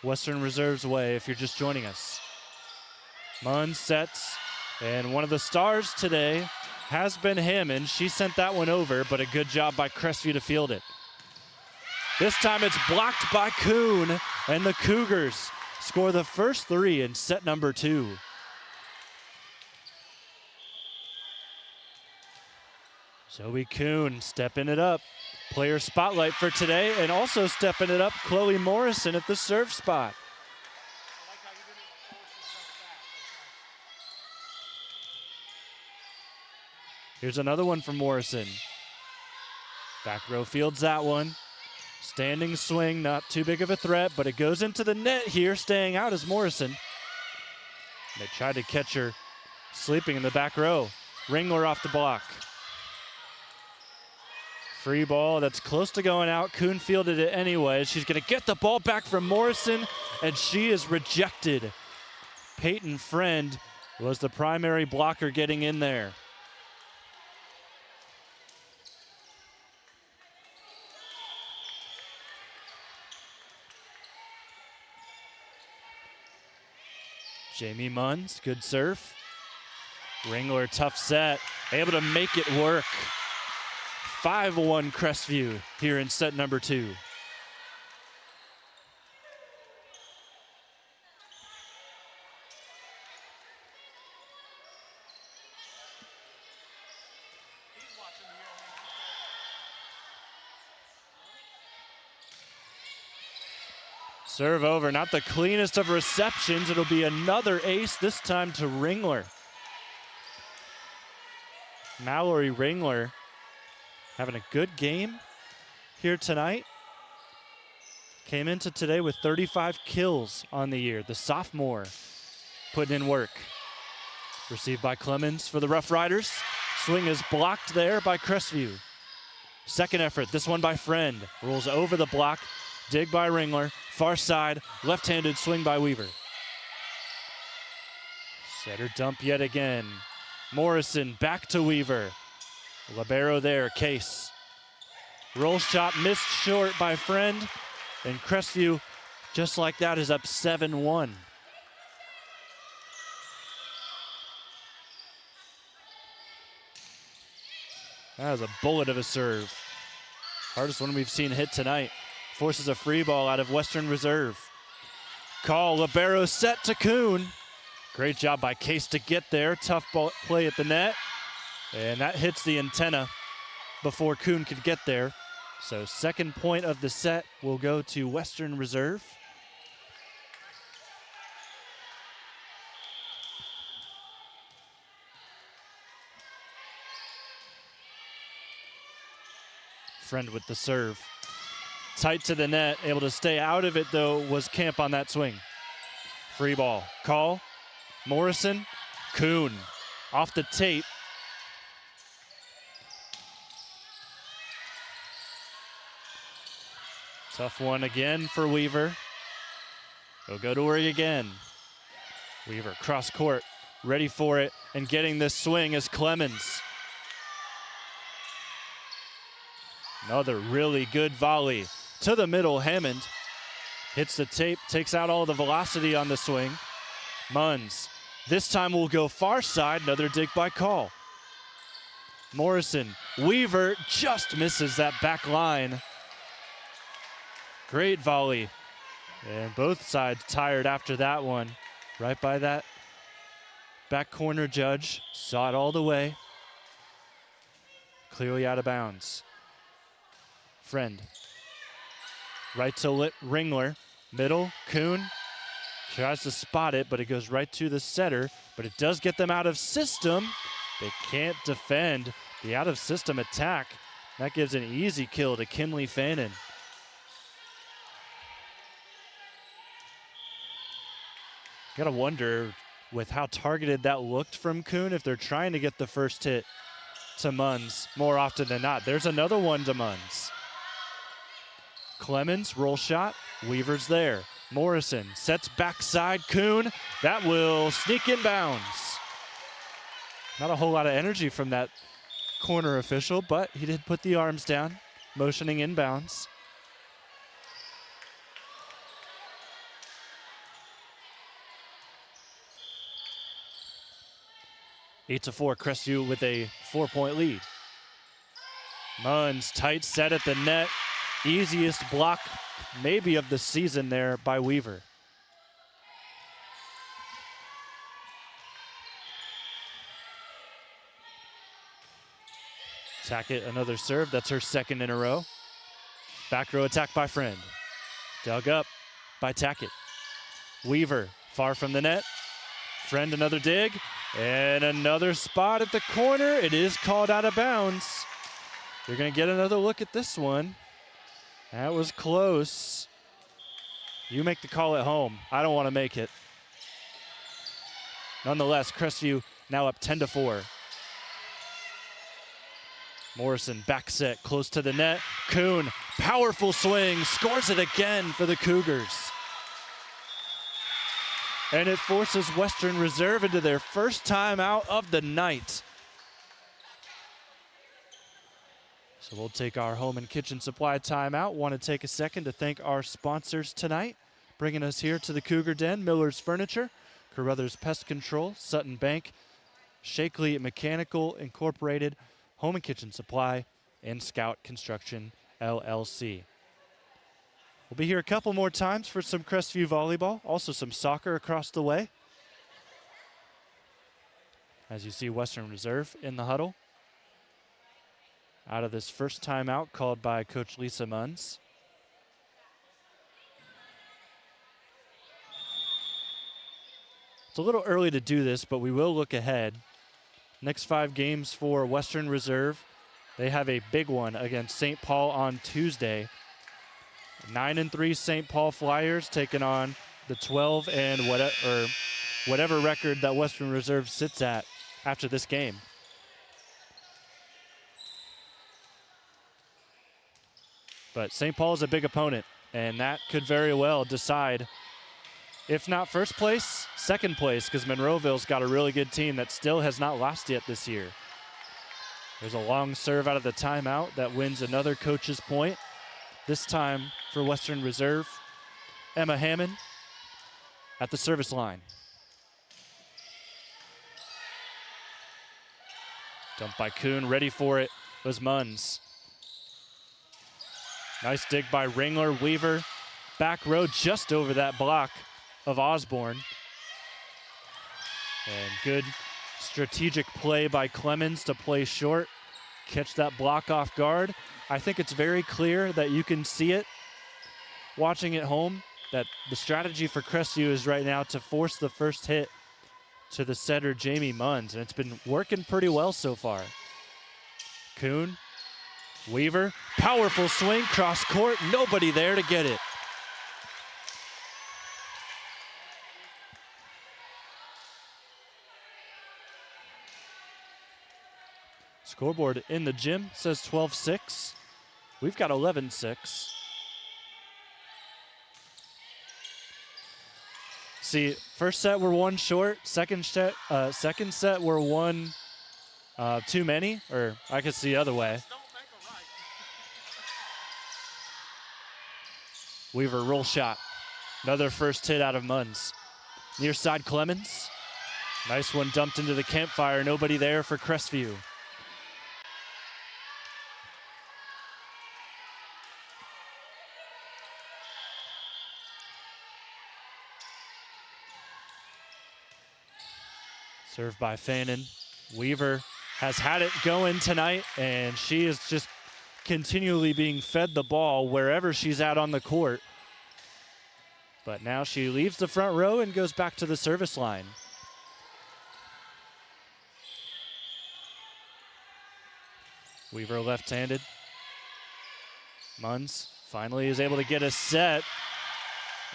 Western Reserve's way if you're just joining us. Munn sets, and one of the stars today has been Hammond. She sent that one over, but a good job by Crestview to field it. This time it's blocked by Kuhn, and the Cougars score the first three in set number 2. Zoe Kuhn stepping it up. Player spotlight for today, and also stepping it up, Chloe Morrison at the serve spot. Here's another one from Morrison. Back row fields that one. Standing swing, not too big of a threat, but it goes into the net here. Staying out is Morrison. They tried to catch her sleeping in the back row. Ringler off the block. Free ball that's close to going out. Kuhn fielded it anyway. She's going to get the ball back from Morrison, and she is rejected. Peyton Friend was the primary blocker getting in there. Jamie Munns, good serve. Ringler, tough set, able to make it work. 5-1 Crestview here in set number 2. Serve over, not the cleanest of receptions. It'll be another ace, this time to Ringler. Mallory Ringler having a good game here tonight. Came into today with 35 kills on the year. The sophomore putting in work. Received by Clemens for the Roughriders. Swing is blocked there by Crestview. Second effort, this one by Friend. Rolls over the block. Dig by Ringler. Far side, left-handed swing by Weaver. Setter dump yet again. Morrison back to Weaver. Libero there, Case. Roll shot missed short by Friend. And Crestview, just like that, is up 7-1. That was a bullet of a serve. Hardest one we've seen hit tonight. Forces a free ball out of Western Reserve. Call, libero set to Kuhn. Great job by Case to get there. Tough ball play at the net. And that hits the antenna before Kuhn could get there. So second point of the set will go to Western Reserve. Friend with the serve. Tight to the net, able to stay out of it though was Camp on that swing. Free ball, call, Morrison, Kuhn off the tape. Tough one again for Weaver. He'll go to her again. Weaver cross court, ready for it, and getting this swing is Clemens. Another really good volley to the middle. Hammond hits the tape, takes out all the velocity on the swing. Munns, this time will go far side, another dig by Call. Morrison, Weaver just misses that back line. Great volley. And both sides tired after that one. Right by that back corner judge, saw it all the way. Clearly out of bounds. Friend. Right to Ringler. Middle, Kuhn. Tries to spot it, but it goes right to the setter. But it does get them out of system. They can't defend the out-of-system attack. That gives an easy kill to Kinley Fannin. Gotta wonder, with how targeted that looked from Kuhn, if they're trying to get the first hit to Munns more often than not. There's another one to Munns. Clemens, roll shot. Weaver's there. Morrison sets backside. Kuhn, that will sneak inbounds. Not a whole lot of energy from that corner official, but he did put the arms down, motioning inbounds. Eight to 4, Crestview with a 4-point lead. Munns, tight set at the net. Easiest block maybe of the season there by Weaver. Tackett, another serve. That's her second in a row. Back row attack by Friend. Dug up by Tackett. Weaver, far from the net. Friend, another dig. And another spot at the corner. It is called out of bounds. You're going to get another look at this one. That was close. You make the call at home. I don't want to make it. Nonetheless, Crestview now up 10 to 4. Morrison back set close to the net. Kuhn, powerful swing, scores it again for the Cougars. And it forces Western Reserve into their first timeout of the night. So we'll take our home and kitchen supply timeout. Want to take a second to thank our sponsors tonight, bringing us here to the Cougar Den: Miller's Furniture, Carothers Pest Control, Sutton Bank, Shakley Mechanical Incorporated, Home and Kitchen Supply, and Scout Construction LLC. We'll be here a couple more times for some Crestview volleyball, also some soccer across the way. As you see, Western Reserve in the huddle. Out of this first timeout called by Coach Lisa Munns. It's a little early to do this, but we will look ahead. Next 5 games for Western Reserve. They have a big one against St. Paul on Tuesday. 9-3 St. Paul Flyers taking on the 12 and whatever record that Western Reserve sits at after this game. But St. Paul is a big opponent, and that could very well decide, if not first place, second place, because Monroeville's got a really good team that still has not lost yet this year. There's a long serve out of the timeout that wins another coach's point. This time for Western Reserve, Emma Hammond at the service line. Dumped by Kuhn, ready for it was Munns. Nice dig by Ringler. Weaver, back row just over that block of Osborne. And good strategic play by Clemens to play short, catch that block off guard. I think it's very clear that you can see it watching at home, that the strategy for Crestview is right now to force the first hit to the setter, Jamie Munns, and it's been working pretty well so far. Kuhn, Weaver, powerful swing, cross court, nobody there to get it. Scoreboard in the gym says 12-6. We've got 11-6. See, first set we're one short. Second set we're one too many, or I could see the other way. Weaver, roll shot. Another first hit out of Munns. Near side Clemens. Nice one dumped into the campfire. Nobody there for Crestview. Served by Fannin. Weaver has had it going tonight, and she is just continually being fed the ball wherever she's at on the court. But now she leaves the front row and goes back to the service line. Weaver left-handed. Munns finally is able to get a set.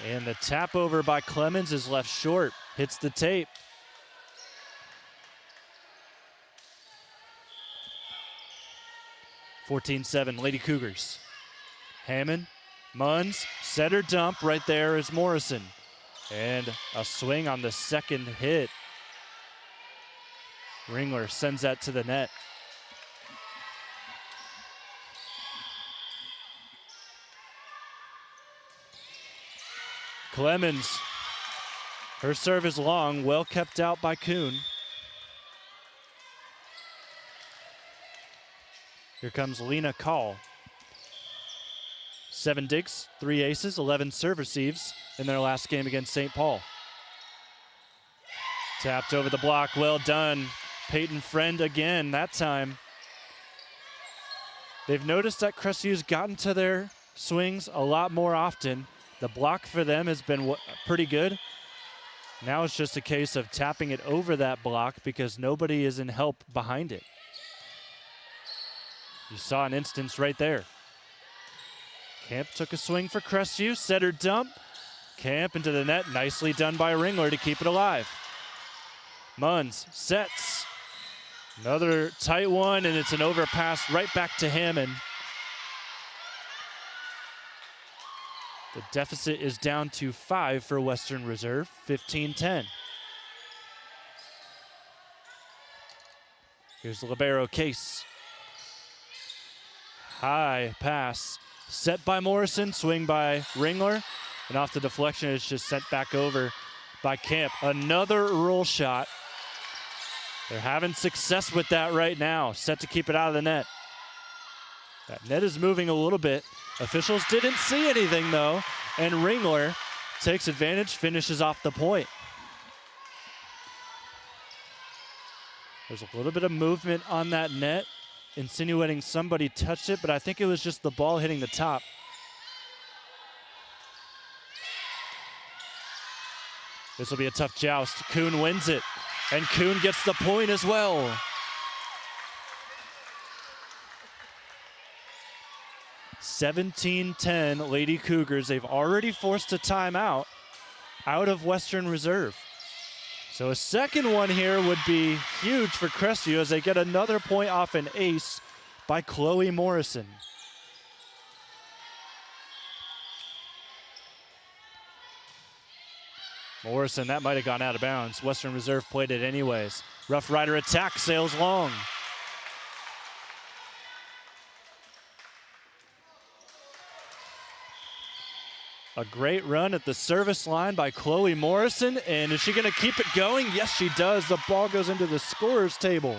And the tap over by Clemens is left short. Hits the tape. (14-7) Lady Cougars. Hammond, Munns, setter dump. Right there is Morrison. And a swing on the second hit. Ringler sends that to the net. Clemens, her serve is long, well kept out by Kuhn. Here comes Lena Call. 7 digs, 3 aces, 11 serve receives in their last game against St. Paul. Tapped over the block, well done. Peyton Friend again that time. They've noticed that Crestview's gotten to their swings a lot more often. The block for them has been pretty good. Now it's just a case of tapping it over that block because nobody is in help behind it. You saw an instance right there. Camp took a swing for Crestview, setter dump. Camp into the net, nicely done by Ringler to keep it alive. Munns sets. Another tight one, and it's an overpass right back to Hammond. The deficit is down to 5 for Western Reserve, 15-10. Here's the libero Case. High pass, set by Morrison, swing by Ringler, and off the deflection, it's just sent back over by Camp. Another roll shot. They're having success with that right now, set to keep it out of the net. That net is moving a little bit. Officials didn't see anything though, and Ringler takes advantage, finishes off the point. There's a little bit of movement on that net, insinuating somebody touched it, but I think it was just the ball hitting the top. This will be a tough joust. Kuhn wins it, and Kuhn gets the point as well. 17-10 Lady Cougars. They've already forced a timeout out of Western Reserve. So a second one here would be huge for Crestview as they get another point off an ace by Chloe Morrison. Morrison, that might have gone out of bounds. Western Reserve played it anyways. Rough Rider attack, sails long. A great run at the service line by Chloe Morrison, and is she going to keep it going? Yes, she does. The ball goes into the scorer's table.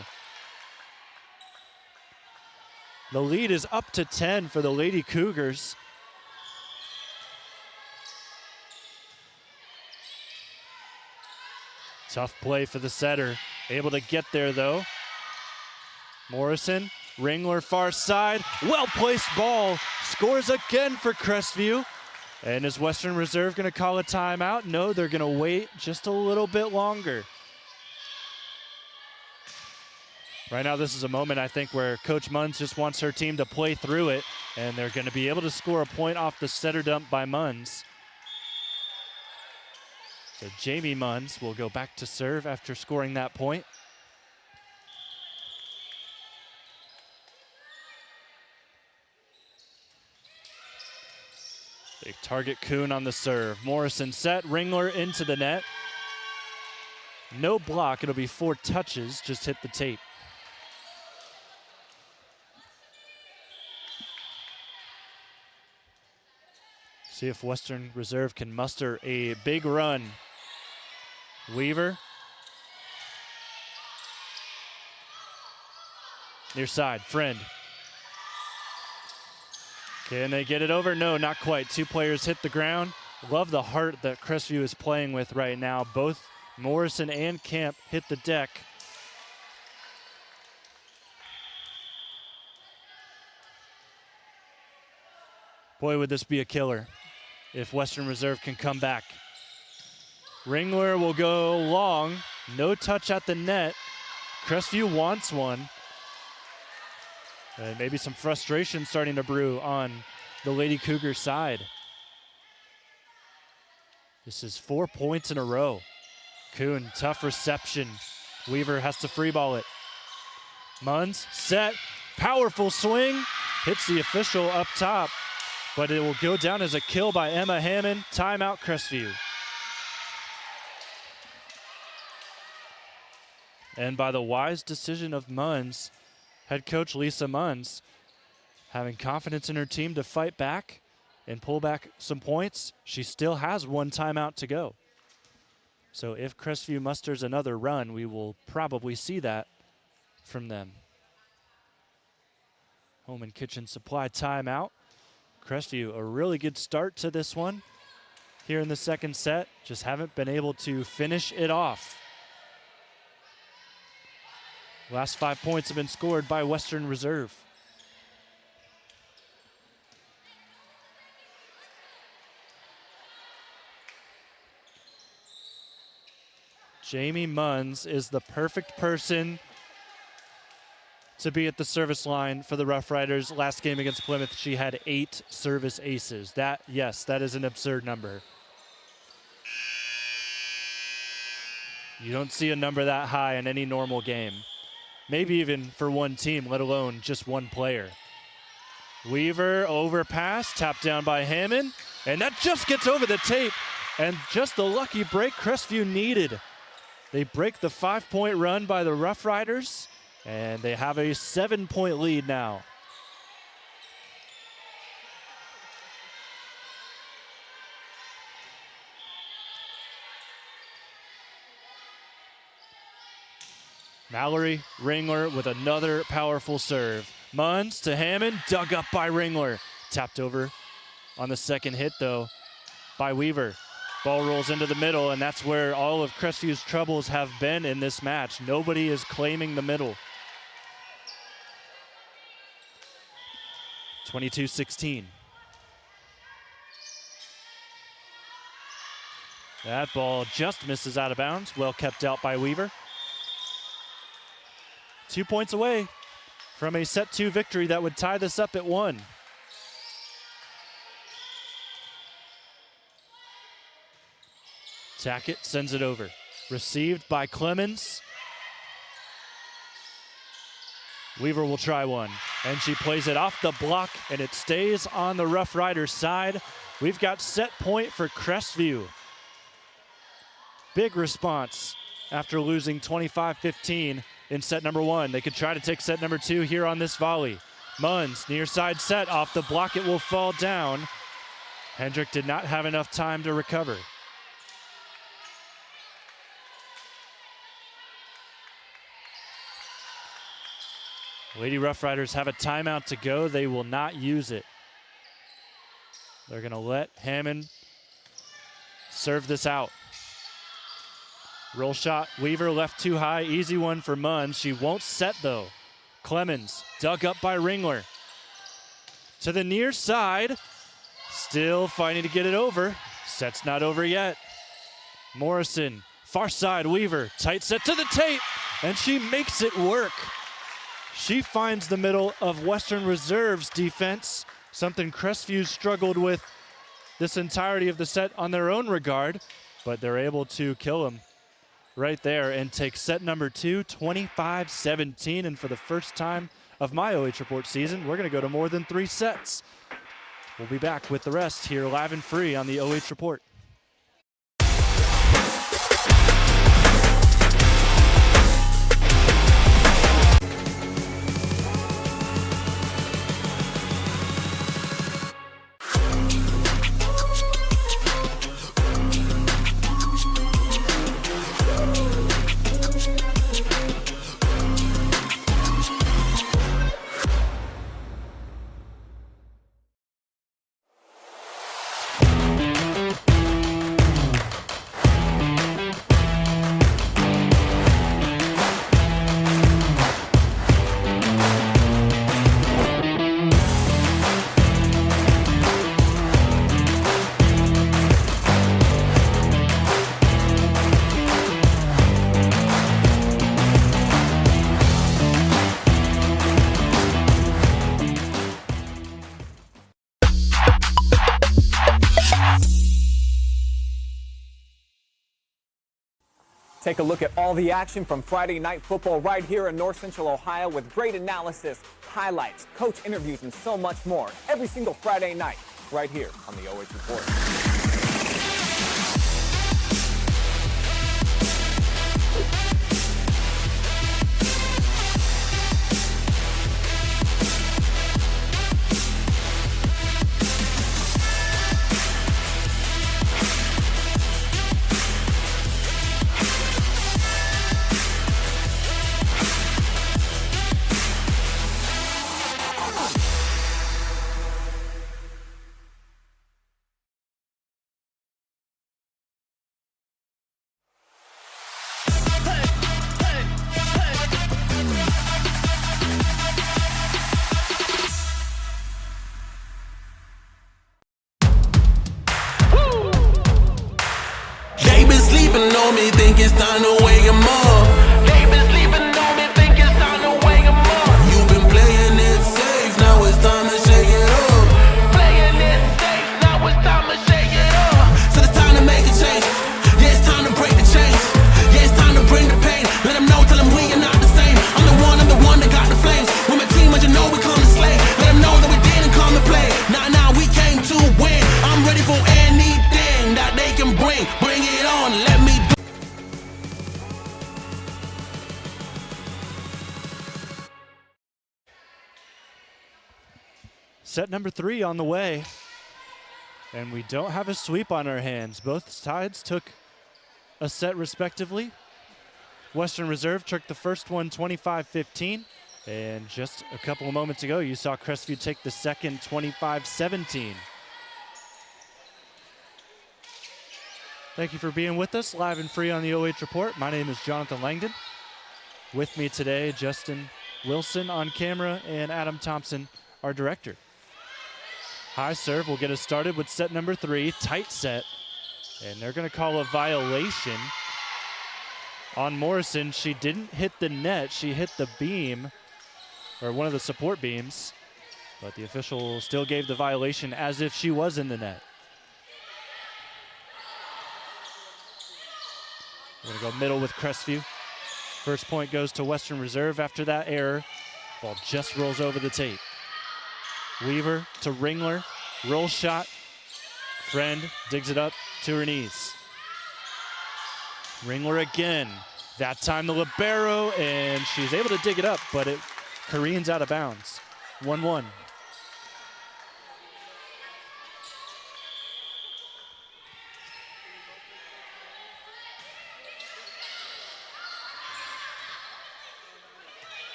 The lead is up to 10 for the Lady Cougars. Tough play for the setter. Able to get there, though. Morrison, Ringler far side. Well-placed ball. Scores again for Crestview. And is Western Reserve going to call a timeout? No, they're going to wait just a little bit longer. Right now, this is a moment, I think, where Coach Munns just wants her team to play through it, and they're going to be able to score a point off the setter dump by Munns. So Jamie Munns will go back to serve after scoring that point. They target Kuhn on the serve. Morrison set, Ringler into the net. No block, it'll be 4 touches, just hit the tape. See if Western Reserve can muster a big run. Weaver. Near side, Friend. Can they get it over? No, not quite. 2 players hit the ground. Love the heart that Crestview is playing with right now. Both Morrison and Camp hit the deck. Boy, would this be a killer. if Western Reserve can come back. Ringler will go long. No touch at the net. Crestview wants one. And maybe some frustration starting to brew on the Lady Cougars side. This is 4 points in a row. Kuhn, tough reception. Weaver has to free ball it. Munns, set, powerful swing. Hits the official up top, but it will go down as a kill by Emma Hammond. Timeout, Crestview. And by the wise decision of Munns, head coach Lisa Munns, having confidence in her team to fight back and pull back some points, she still has one timeout to go. So if Crestview musters another run, we will probably see that from them. Home and Kitchen Supply timeout. Crestview, a really good start to this one here in the second set. Just haven't been able to finish it off. Last 5 points have been scored by Western Reserve. Jamie Munns is the perfect person to be at the service line for the Roughriders. Last game against Plymouth, she had 8 service aces. That is an absurd number. You don't see a number that high in any normal game. Maybe even for one team, let alone just one player. Weaver overpass, tapped down by Hammond, and that just gets over the tape. And just the lucky break Crestview needed. They break the 5-point run by the Roughriders, and they have a 7-point lead now. Mallory, Ringler with another powerful serve. Munns to Hammond, dug up by Ringler. Tapped over on the second hit, though, by Weaver. Ball rolls into the middle, and that's where all of Crestview's troubles have been in this match. Nobody is claiming the middle. 22-16. That ball just misses out of bounds. Well kept out by Weaver. 2 points away from a set 2 victory that would tie this up at 1. Tackett sends it over. Received by Clemens. Weaver will try one, and she plays it off the block, and it stays on the Roughriders side. We've got set point for Crestview. Big response after losing 25-15 in set number 1. They could try to take set number 2 here on this volley. Munns, near side set, off the block, it will fall down. Hendrick did not have enough time to recover. Lady Roughriders have a timeout to go. They will not use it. They're going to let Hammond serve this out. Roll shot, Weaver left too high. Easy one for Munns. She won't set, though. Clemens, dug up by Ringler. To the near side. Still fighting to get it over. Set's not over yet. Morrison, far side, Weaver. Tight set to the tape, and she makes it work. She finds the middle of Western Reserve's defense, something Crestview struggled with this entirety of the set on their own regard, but they're able to kill them right there and take set number 2, 25-17. And for the first time of my OH Report season, we're going to go to more than 3 sets. We'll be back with the rest here live and free on the OH Report. Take a look at all the action from Friday night football right here in North Central Ohio with great analysis, highlights, coach interviews, and so much more every single Friday night right here on the OH Report. On me, think it's time to wake 'em up. They been sleeping on me, think it's time to wake 'em up. You've been playing it safe, now it's time to shake it up. Playing it safe, now it's time to shake it up. So it's time to make a change. Yeah, it's time to break the chains. Yeah, it's time to bring the pain. Let them know, tell them we are not the same. I'm the one that got the flames. With my team, you know we come to slay. Let them know that we didn't come to play. Nah, we came to win. I'm ready for anything that they can bring. Bring it on, let me do. Set number 3 on the way. And we don't have a sweep on our hands. Both sides took a set respectively. Western Reserve took the first one 25-15. And just a couple of moments ago, you saw Crestview take the second 25-17. Thank you for being with us live and free on the OH Report. My name is Jonathan Langdon. With me today, Justin Wilson on camera and Adam Thompson, our director. High serve will get us started with set number 3, tight set. And they're going to call a violation on Morrison. She didn't hit the net, she hit the beam, or one of the support beams. But the official still gave the violation as if she was in the net. We're going to go middle with Crestview. First point goes to Western Reserve after that error. Ball just rolls over the tape. Weaver to Ringler, roll shot. Friend digs it up to her knees. Ringler again. That time the libero, and she's able to dig it up, but it careens out of bounds. 1-1.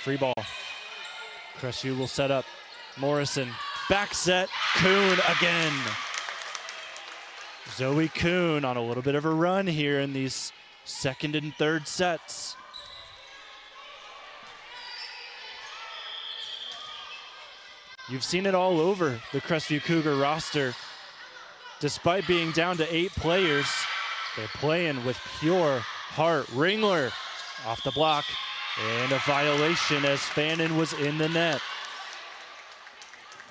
Free ball. Crestview will set up. Morrison, back set, Kuhn again. Zoe Kuhn on a little bit of a run here in these second and third sets. You've seen it all over the Crestview Cougar roster. Despite being down to 8 players, they're playing with pure heart. Ringler off the block, and a violation as Fannin was in the net.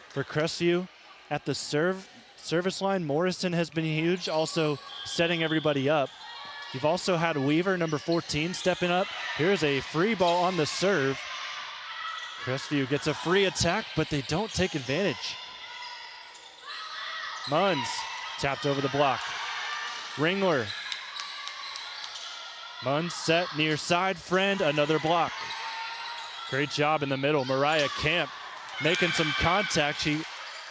For Crestview, at the service line, Morrison has been huge, also setting everybody up. You've also had Weaver, number 14, stepping up. Here's a free ball on the serve. Crestview gets a free attack, but they don't take advantage. Munns tapped over the block. Ringler. Munns set near side, Friend, another block. Great job in the middle. Mariah Camp making some contact. She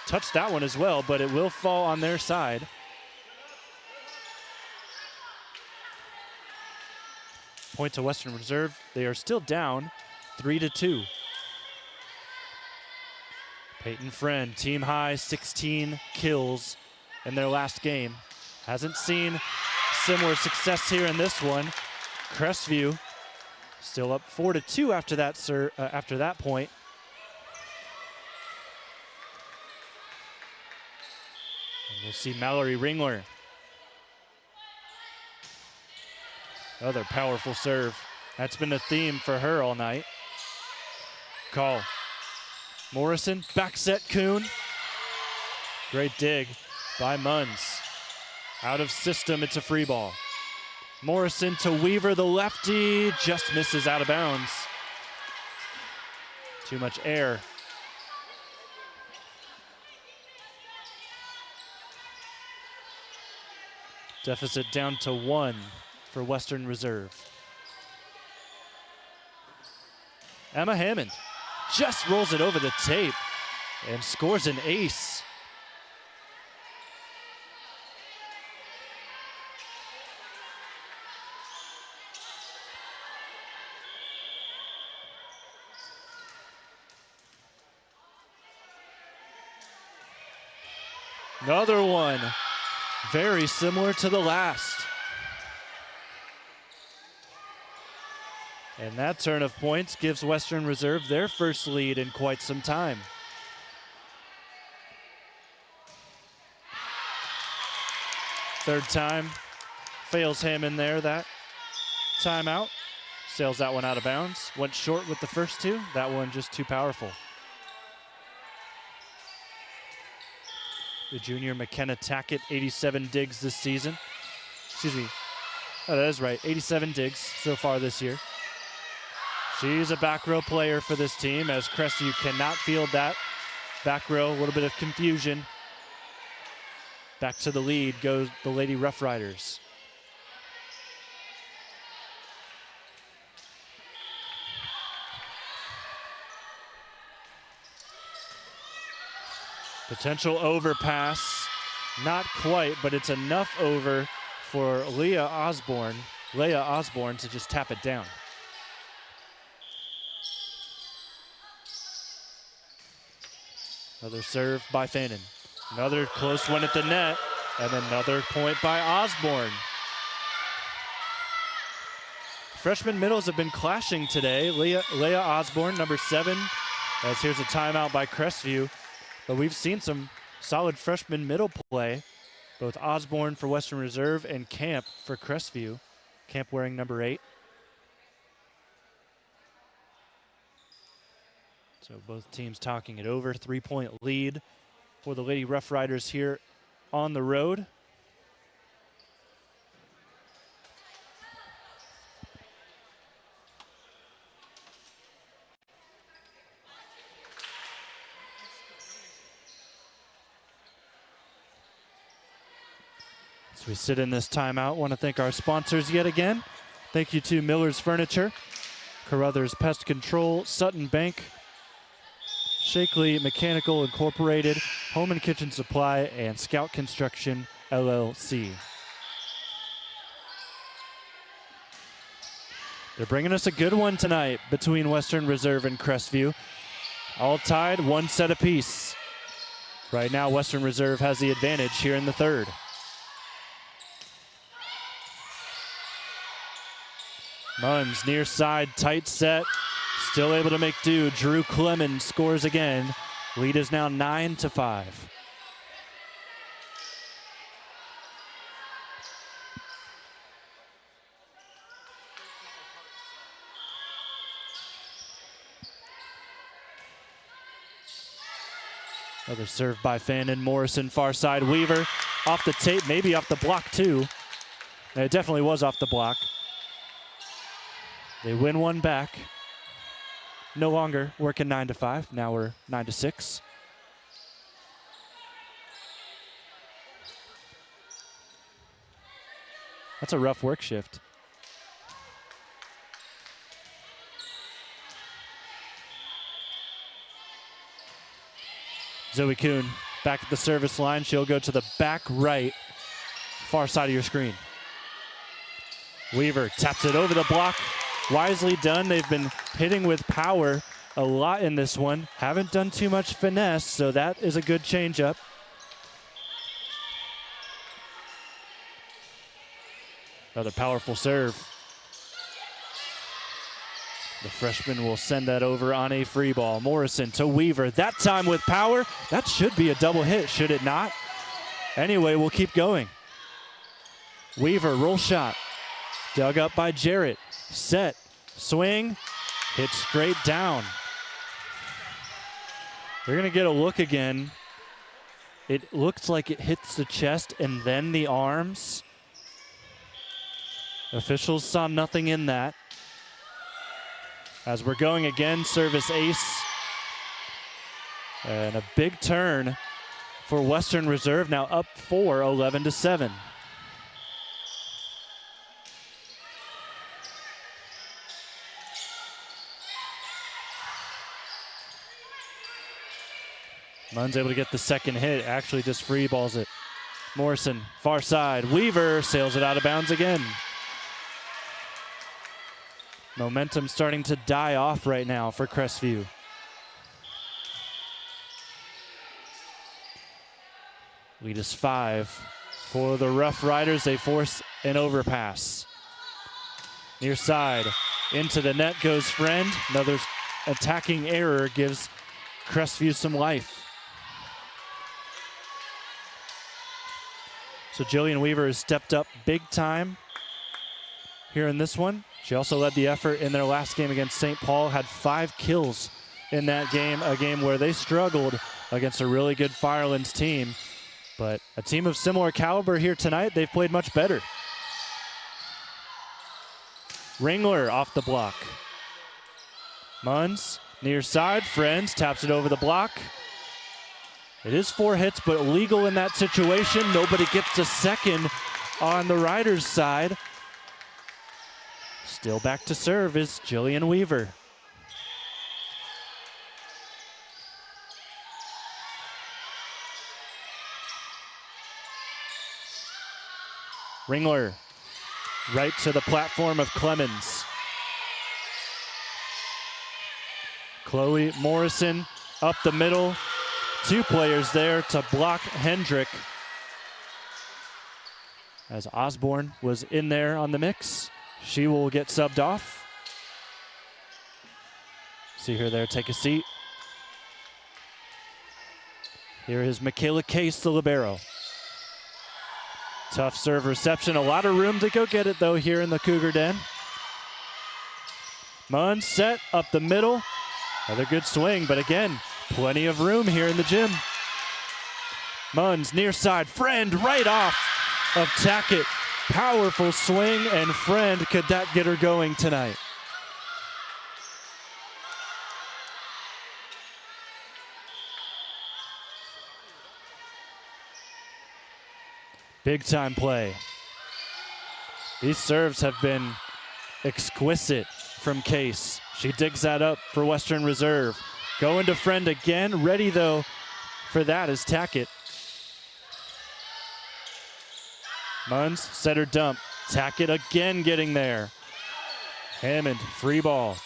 touched that one as well, but it will fall on their side. Point to Western Reserve. They are still down 3-2. Peyton Friend, team high, 16 kills in their last game. Hasn't seen similar success here in this one. Crestview still up 4-2 after that point. And we'll see Mallory Ringler. Another powerful serve. That's been a theme for her all night. Call. Morrison, back set Kuhn. Great dig by Munns. Out of system, it's a free ball. Morrison to Weaver, the lefty, just misses out of bounds. Too much air. Deficit down to 1 for Western Reserve. Emma Hammond just rolls it over the tape and scores an ace. Another one, very similar to the last. And that turn of points gives Western Reserve their first lead in quite some time. Third time, fails Hammond there, that timeout. Sails that one out of bounds. Went short with the first two, that one just too powerful. The junior McKenna Tackett, 87 digs this season. Excuse me. Oh, that is right, 87 digs so far this year. She's a back row player for this team as Crestview cannot field that. Back row, a little bit of confusion. Back to the lead goes the Lady Roughriders. Potential overpass, not quite, but it's enough over for Leah Osborne to just tap it down. Another serve by Fannin. Another close one at the net, and another point by Osborne. Freshman middles have been clashing today. Leah Osborne, number 7, as here's a timeout by Crestview. But we've seen some solid freshman middle play, both Osborne for Western Reserve and Camp for Crestview. Camp wearing number 8. So both teams talking it over. 3-point lead for the Lady Roughriders here on the road. As we sit in this timeout, want to thank our sponsors yet again. Thank you to Miller's Furniture, Carothers Pest Control, Sutton Bank, Shakley Mechanical Incorporated, Home and Kitchen Supply, and Scout Construction, LLC. They're bringing us a good one tonight between Western Reserve and Crestview. All tied, 1 set apiece. Right now, Western Reserve has the advantage here in the third. Munns near side, tight set, still able to make do. Drew Clemens scores again. Lead is now 9-5. Another serve by Fannin. Morrison, far side. Weaver off the tape, maybe off the block too. It definitely was off the block. They win one back. No longer working 9-5. Now we're 9-6. That's a rough work shift. Zoe Kuhn back at the service line. She'll go to the back right, far side of your screen. Weaver taps it over the block. Wisely done. They've been hitting with power a lot in this one. Haven't done too much finesse, so that is a good changeup. Another powerful serve. The freshman will send that over on a free ball. Morrison to Weaver, that time with power. That should be a double hit, should it not? Anyway, we'll keep going. Weaver, roll shot. Dug up by Jarrett. Set, swing, hit straight down. We're gonna get a look again. It looks like it hits the chest and then the arms. Officials saw nothing in that. As we're going again, service ace. And a big turn for Western Reserve, now up 4, 11-7. Munn's able to get the second hit, actually just free balls it. Morrison, far side. Weaver sails it out of bounds again. Momentum starting to die off right now for Crestview. Lead is 5 for the Roughriders. They force an overpass. Near side, into the net goes Friend. Another attacking error gives Crestview some life. So Jillian Weaver has stepped up big time here in this one. She also led the effort in their last game against St. Paul, had 5 kills in that game, a game where they struggled against a really good Firelands team. But a team of similar caliber here tonight, they've played much better. Ringler off the block. Munns, near side, Friends taps it over the block. It is 4 hits, but illegal in that situation. Nobody gets a second on the Riders' side. Still back to serve is Jillian Weaver. Ringler, right to the platform of Clemens. Chloe Morrison up the middle. 2 players there to block Hendrick. As Osborne was in there on the mix, she will get subbed off. See her there, take a seat. Here is Michaela Case, the libero. Tough serve reception, a lot of room to go get it though here in the Cougar Den. Munn set up the middle. Another good swing, but again, plenty of room here in the gym. Munns near side, Friend right off of Tackett. Powerful swing, and Friend, could that get her going tonight? Big time play. These serves have been exquisite from Case. She digs that up for Western Reserve. Going to Friend again. Ready though for that is Tackett. Munns set her dump. Tackett again getting there. Hammond, free ball.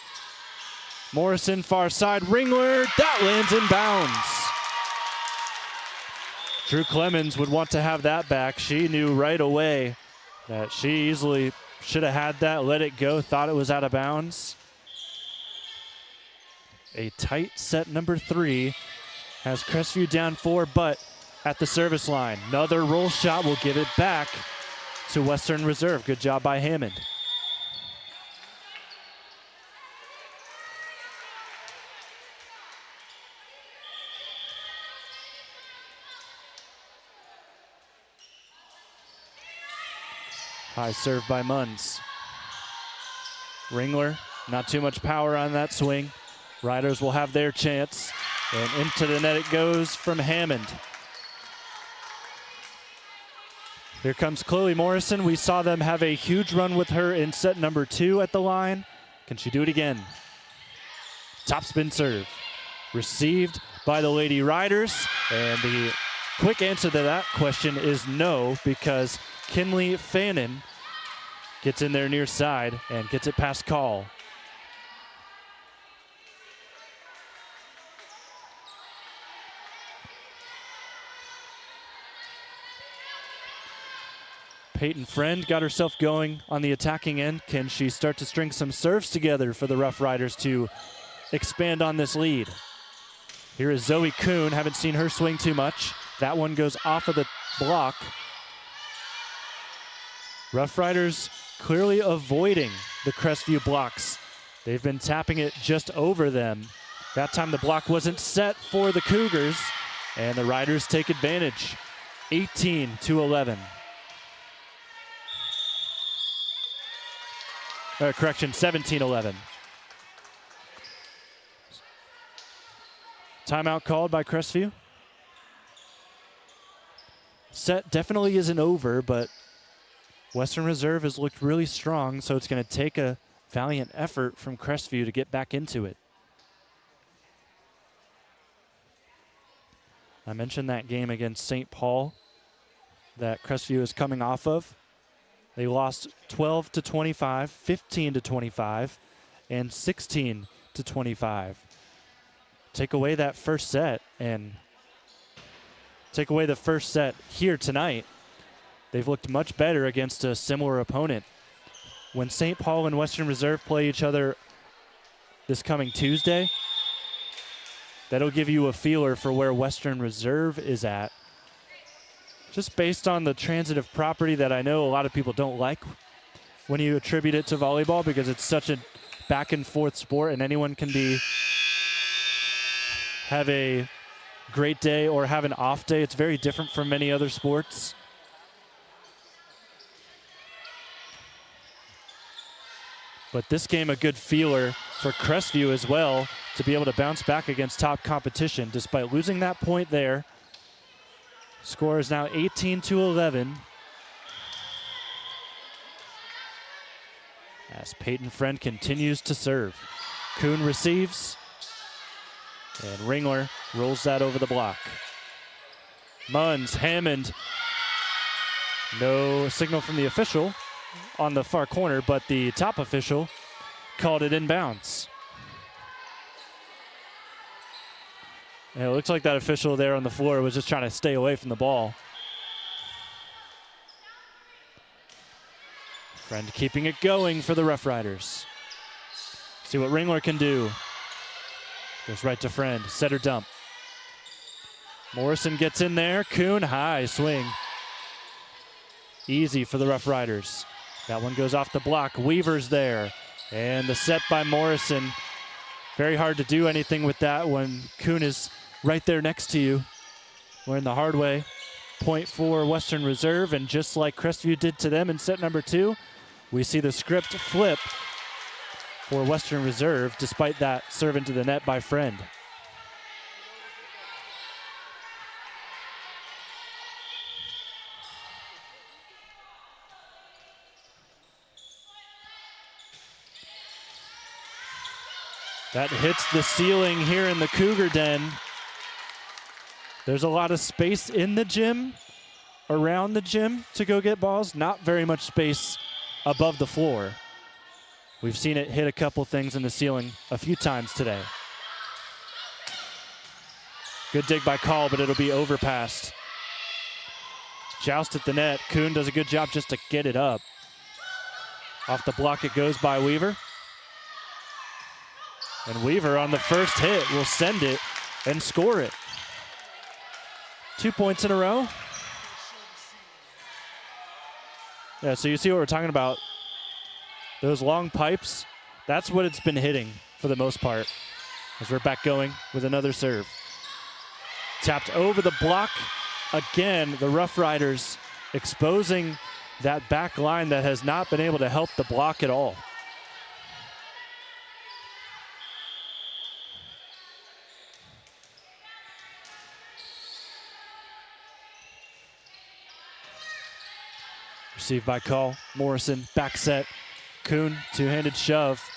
Morrison, far side. Ringler, that lands in bounds. Drew Clemens would want to have that back. She knew right away that she easily should have had that, let it go, thought it was out of bounds. A tight set number 3 has Crestview down 4, but at the service line. Another roll shot will give it back to Western Reserve. Good job by Hammond. High serve by Munns. Ringler, not too much power on that swing. Riders will have their chance. And into the net it goes from Hammond. Here comes Chloe Morrison. We saw them have a huge run with her in set number 2 at the line. Can she do it again? Topspin serve. Received by the Lady Riders. And the quick answer to that question is no, because Kinley Fannin gets in there near side and gets it past call. Peyton Friend got herself going on the attacking end. Can she start to string some serves together for the Roughriders to expand on this lead? Here is Zoe Kuhn. Haven't seen her swing too much. That one goes off of the block. Roughriders clearly avoiding the Crestview blocks. They've been tapping it just over them. That time the block wasn't set for the Cougars, and the Riders take advantage. 18-11. Correction, 17-11. Timeout called by Crestview. Set definitely isn't over, but Western Reserve has looked really strong, so it's going to take a valiant effort from Crestview to get back into it. I mentioned that game against St. Paul that Crestview is coming off of. They lost 12-25, 15-25, and 16-25. Take away that first set and take away the first set here tonight. They've looked much better against a similar opponent. When St. Paul and Western Reserve play each other this coming Tuesday, that'll give you a feeler for where Western Reserve is at. Just based on the transitive property that I know a lot of people don't like when you attribute it to volleyball, because it's such a back and forth sport and anyone can have a great day or have an off day. It's very different from many other sports. But this game, a good feeler for Crestview as well to be able to bounce back against top competition despite losing that point there. Score is now 18-11. As Peyton Friend continues to serve. Kuhn receives. And Ringler rolls that over the block. Munns, Hammond. No signal from the official on the far corner, but the top official called it inbounds. And it looks like that official there on the floor was just trying to stay away from the ball. Friend keeping it going for the Roughriders. See what Ringler can do. Goes right to Friend, set or dump. Morrison gets in there, Kuhn, high swing. Easy for the Roughriders. That one goes off the block, Weaver's there. And the set by Morrison. Very hard to do anything with that when Kuhn is right there next to you. Learn the hard way. Point for Western Reserve, and just like Crestview did to them in set number 2, we see the script flip for Western Reserve despite that serve into the net by Friend. That hits the ceiling here in the Cougar Den. There's a lot of space in the gym, around the gym to go get balls. Not very much space above the floor. We've seen it hit a couple things in the ceiling a few times today. Good dig by Call, but it'll be overpassed. Joust at the net. Kuhn does a good job just to get it up. Off the block it goes by Weaver. And Weaver on the first hit will send it and score it. 2 points in a row. Yeah, so you see what we're talking about. Those long pipes, that's what it's been hitting for the most part. As we're back going with another serve. Tapped over the block. Again, the Roughriders exposing that back line that has not been able to help the block at all. Received by Call. Morrison, back set. Kuhn, two-handed shove.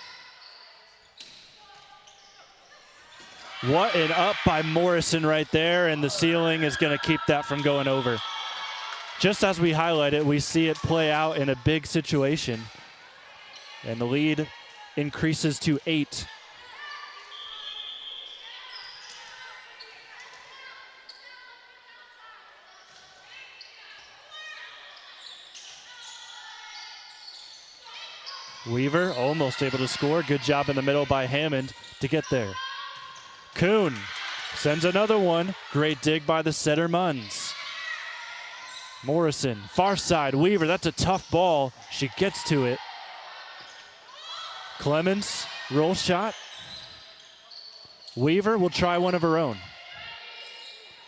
What an up by Morrison right there, and the ceiling is going to keep that from going over. Just as we highlight it, we see it play out in a big situation. And the lead increases to 8. Weaver almost able to score. Good job in the middle by Hammond to get there. Kuhn sends another one. Great dig by the setter Munns. Morrison, far side. Weaver, that's a tough ball. She gets to it. Clemens, roll shot. Weaver will try one of her own.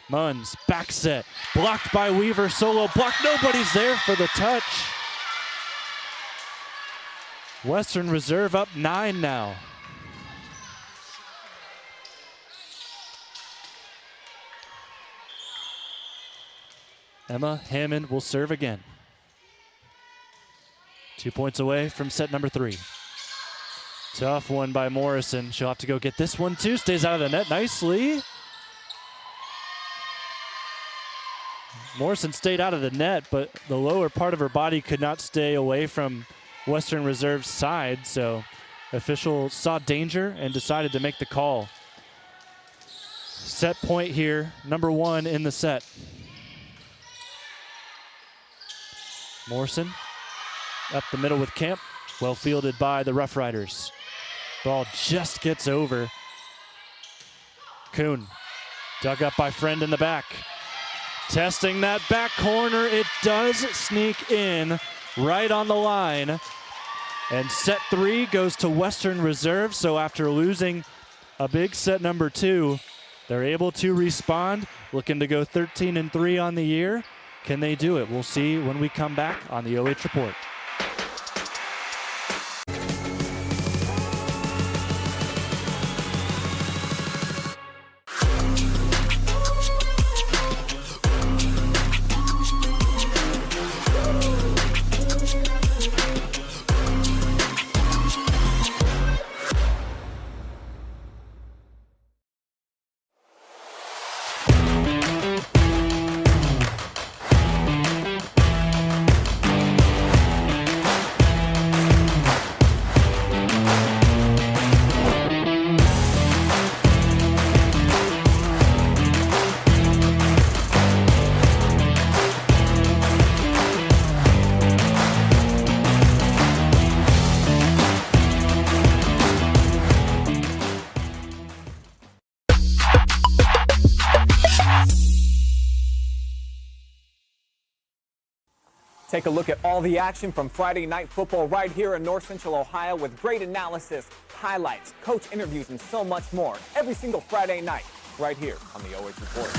Munns, back set. Blocked by Weaver, solo block. Nobody's there for the touch. Western Reserve up 9 now. Emma Hammond will serve again. 2 points away from set number 3. Tough one by Morrison. She'll have to go get this one too. Stays out of the net nicely. Morrison stayed out of the net, but the lower part of her body could not stay away from Western Reserve's side, so official saw danger and decided to make the call. Set point here, number 1 in the set. Morrison up the middle with Camp, well fielded by the Roughriders. Ball just gets over. Kuhn dug up by Friend in the back. Testing that back corner, it does sneak in right on the line. And set 3 goes to Western Reserve, so after losing a big set number 2, they're able to respond, looking to go 13-3 on the year. Can they do it? We'll see when we come back on the OH Report. Take a look at all the action from Friday night football right here in North Central Ohio with great analysis, highlights, coach interviews, and so much more every single Friday night right here on the OH Report.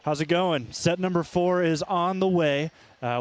How's it going? Set number 4 is on the way.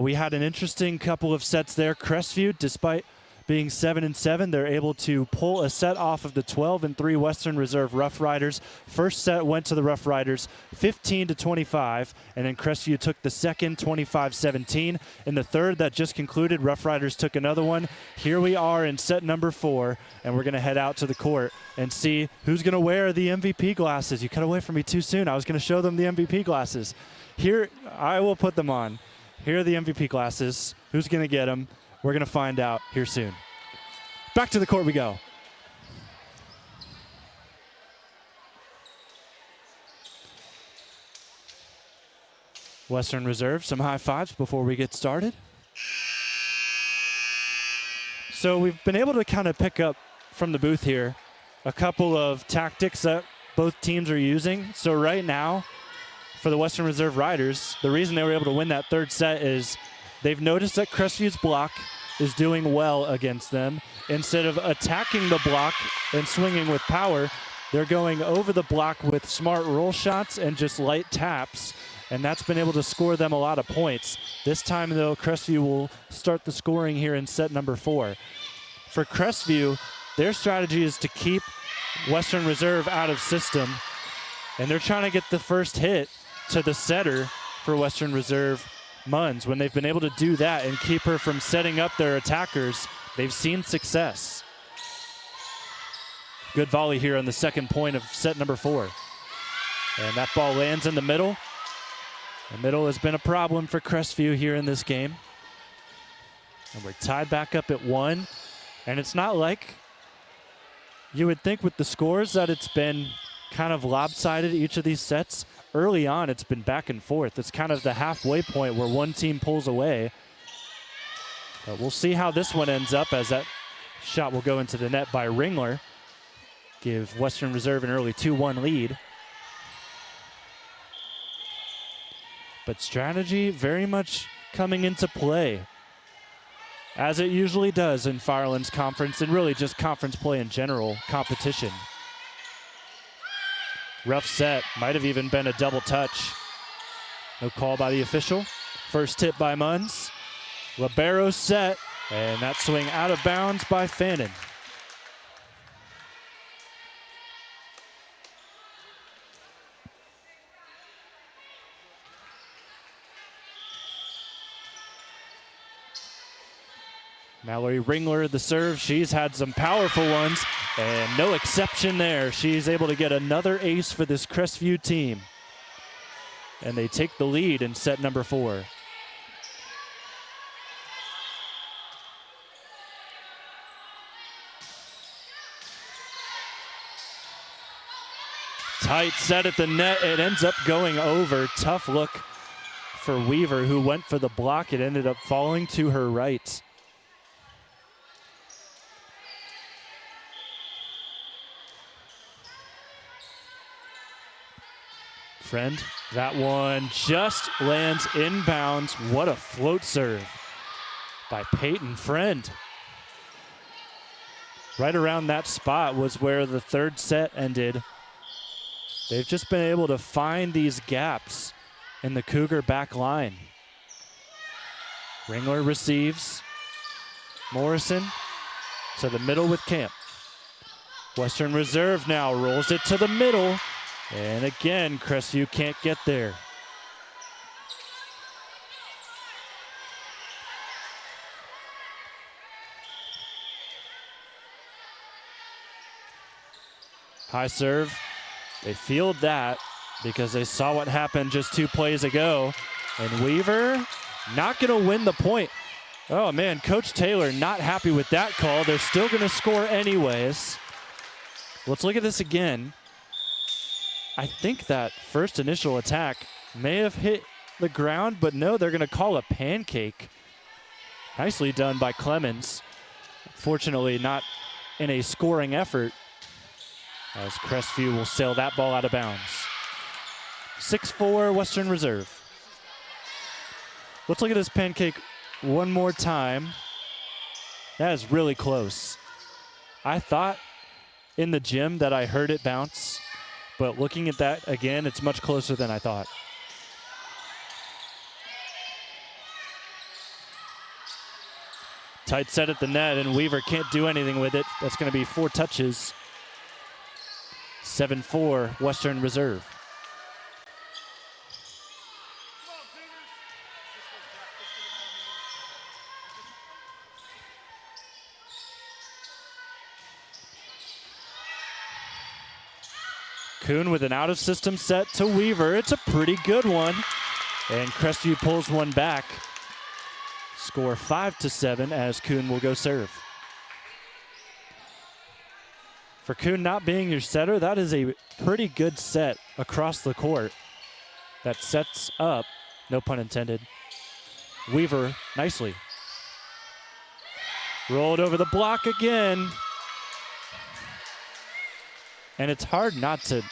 We had an interesting couple of sets there. Crestview, despite being 7-7, they're able to pull a set off of the 12-3 Western Reserve Roughriders. First set went to the Roughriders 15-25, and then Crestview took the second 25-17. In the third that just concluded, Roughriders took another one. Here we are in set number 4, and we're going to head out to the court and see who's going to wear the MVP glasses. You cut away from me too soon. I was going to show them the MVP glasses. Here, I will put them on. Here are the MVP glasses. Who's going to get them? We're going to find out here soon. Back to the court we go. Western Reserve, some high fives before we get started. So we've been able to kind of pick up from the booth here a couple of tactics that both teams are using. So right now, for the Western Reserve Riders, the reason they were able to win that third set is they've noticed that Crestview's block is doing well against them. Instead of attacking the block and swinging with power, they're going over the block with smart roll shots and just light taps, and that's been able to score them a lot of points. This time, though, Crestview will start the scoring here in set number 4. For Crestview, their strategy is to keep Western Reserve out of system, and they're trying to get the first hit to the setter for Western Reserve, Munns. When they've been able to do that and keep her from setting up their attackers, they've seen success. Good volley here on the second point of set number 4. And that ball lands in the middle. The middle has been a problem for Crestview here in this game. And we're tied back up at 1. And it's not like you would think with the scores that it's been kind of lopsided each of these sets. Early on, it's been back and forth. It's kind of the halfway point where one team pulls away. But we'll see how this one ends up, as that shot will go into the net by Ringler. Give Western Reserve an early 2-1 lead. But strategy very much coming into play, as it usually does in Firelands Conference, and really just conference play in general, competition. Rough set, might have even been a double touch. No call by the official. First hit by Munns. Libero set, and that swing out of bounds by Fannin. Mallory Ringler, the serve. She's had some powerful ones, and no exception there. She's able to get another ace for this Crestview team. And they take the lead in set number 4. Tight set at the net. It ends up going over. Tough look for Weaver, who went for the block. It ended up falling to her right. Friend, that one just lands inbounds. What a float serve by Peyton Friend. Right around that spot was where the third set ended. They've just been able to find these gaps in the Cougar back line. Ringler receives. Morrison to the middle with Camp. Western Reserve now rolls it to the middle. And again, Crestview can't get there. High serve. They field that because they saw what happened just 2 plays ago. And Weaver not going to win the point. Oh man, Coach Taylor not happy with that call. They're still going to score anyways. Let's look at this again. I think that first initial attack may have hit the ground, but no, they're going to call a pancake. Nicely done by Clemens. Fortunately, not in a scoring effort, as Crestview will sail that ball out of bounds. 6-4 Western Reserve. Let's look at this pancake one more time. That is really close. I thought in the gym that I heard it bounce, but looking at that again, it's much closer than I thought. Tight set at the net, and Weaver can't do anything with it. That's going to be 4 touches. 7-4 Western Reserve. Kuhn with an out-of-system set to Weaver. It's a pretty good one. And Crestview pulls one back. Score 5-7 as Kuhn will go serve. For Kuhn not being your setter, that is a pretty good set across the court. That sets up, no pun intended, Weaver nicely. Rolled over the block again. And it's hard not to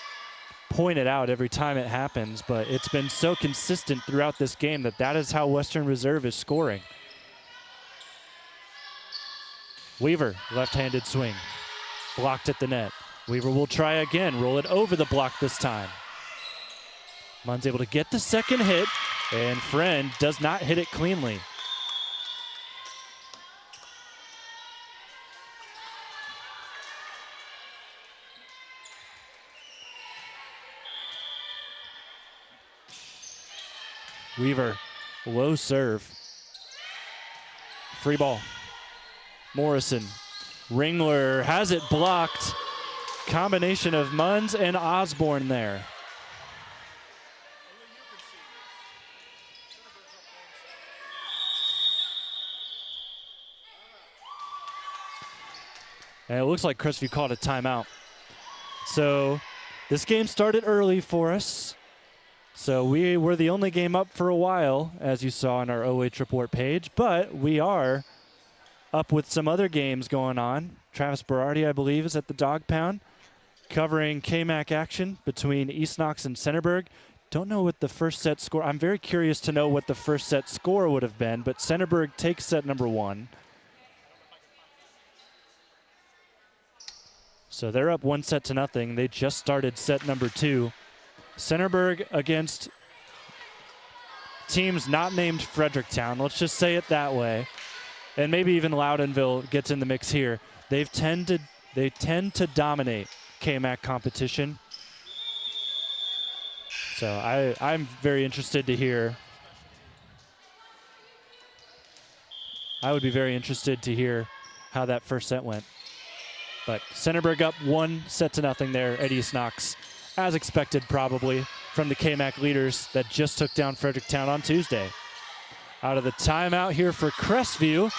point it out every time it happens, but it's been so consistent throughout this game that is how Western Reserve is scoring. Weaver, left-handed swing. Blocked at the net. Weaver will try again, roll it over the block this time. Munn's able to get the second hit, and Friend does not hit it cleanly. Weaver, low serve. Free ball. Morrison. Ringler has it blocked. Combination of Munns and Osborne there. And it looks like Crestview called a timeout. So this game started early for us. So we were the only game up for a while, as you saw on our OH report page. But we are up with some other games going on. Travis Berardi, I believe, is at the Dog Pound, covering KMAC action between East Knox and Centerburg. Don't know what the first set score. I'm very curious to know what the first set score would have been, but Centerburg takes set number 1. So they're up 1-0. They just started set number 2. Centerburg against teams not named Fredericktown. Let's just say it that way. And maybe even Loudonville gets in the mix here. They tend to dominate KMAC competition. So I'm very interested to hear. I would be very interested to hear how that first set went. But Centerburg up 1-0 there at East Knox, as expected probably from the KMAC leaders that just took down Fredericktown on Tuesday. Out of the timeout here for Crestview,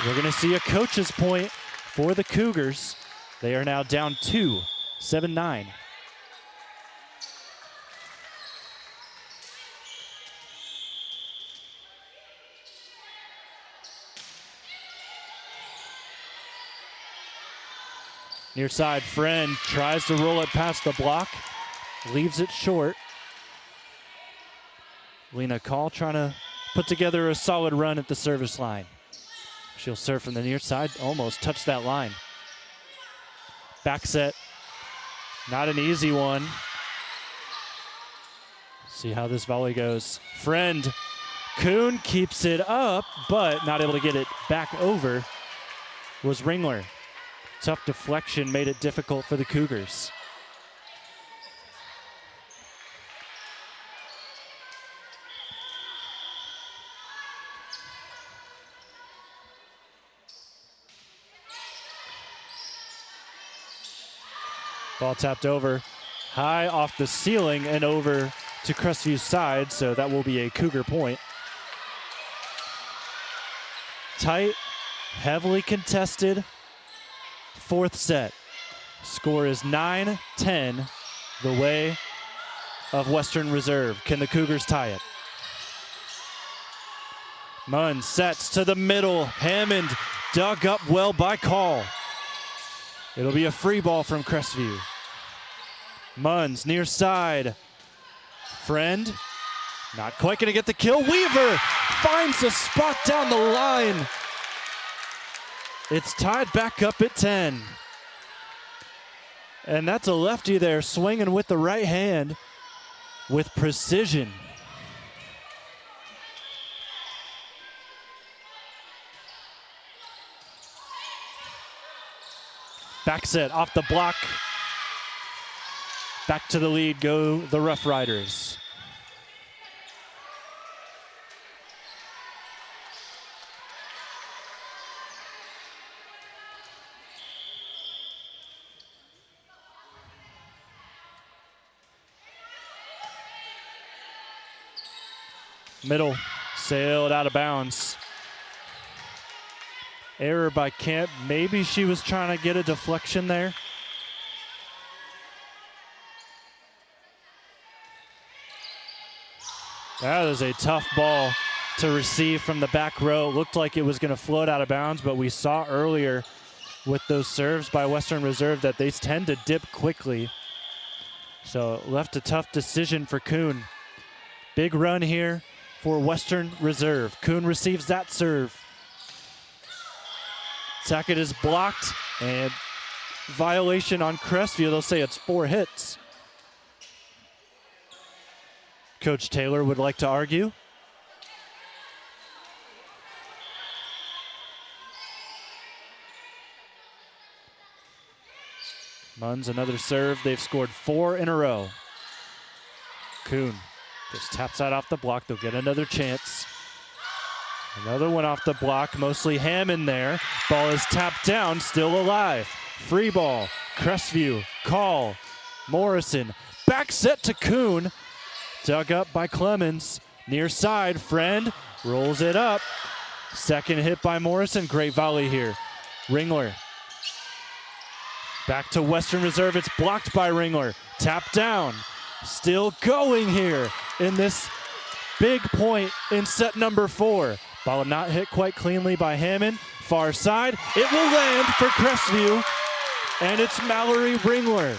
we're going to see a coach's point for the Cougars. They are now down 2, 7-9. Near side, Friend tries to roll it past the block, leaves it short. Lena Call trying to put together a solid run at the service line. She'll serve from the near side, almost touched that line. Back set, not an easy one. See how this volley goes. Friend, Kuhn keeps it up, but not able to get it back over was Ringler. Tough deflection made it difficult for the Cougars. Ball tapped over, high off the ceiling and over to Crestview's side, so that will be a Cougar point. Tight, heavily contested. Fourth set. Score is 9-10 the way of Western Reserve. Can the Cougars tie it? Munn sets to the middle. Hammond dug up well by Call. It'll be a free ball from Crestview. Munns near side. Friend, not quite going to get the kill. Weaver finds a spot down the line. It's tied back up at 10. And that's a lefty there swinging with the right hand with precision. Back set off the block. Back to the lead go the Roughriders. Middle, sailed out of bounds. Error by Camp. Maybe she was trying to get a deflection there. That is a tough ball to receive from the back row. It looked like it was going to float out of bounds, but we saw earlier with those serves by Western Reserve that they tend to dip quickly. So left a tough decision for Kuhn. Big run here for Western Reserve. Kuhn receives that serve. Sackett is blocked, and violation on Crestview. They'll say it's 4 hits. Coach Taylor would like to argue. Munns another serve. They've scored 4 in a row. Kuhn just taps that off the block. They'll get another chance. Another one off the block, mostly Hammond there. Ball is tapped down, still alive. Free ball, Crestview, Call, Morrison. Back set to Kuhn. Dug up by Clemens. Near side, Friend rolls it up. Second hit by Morrison, great volley here. Ringler Back to Western Reserve. It's blocked by Ringler. Tap down. Still going here in this big point in set number 4. Ball not hit quite cleanly by Hammond. Far side. It will land for Crestview. And it's Mallory Ringler.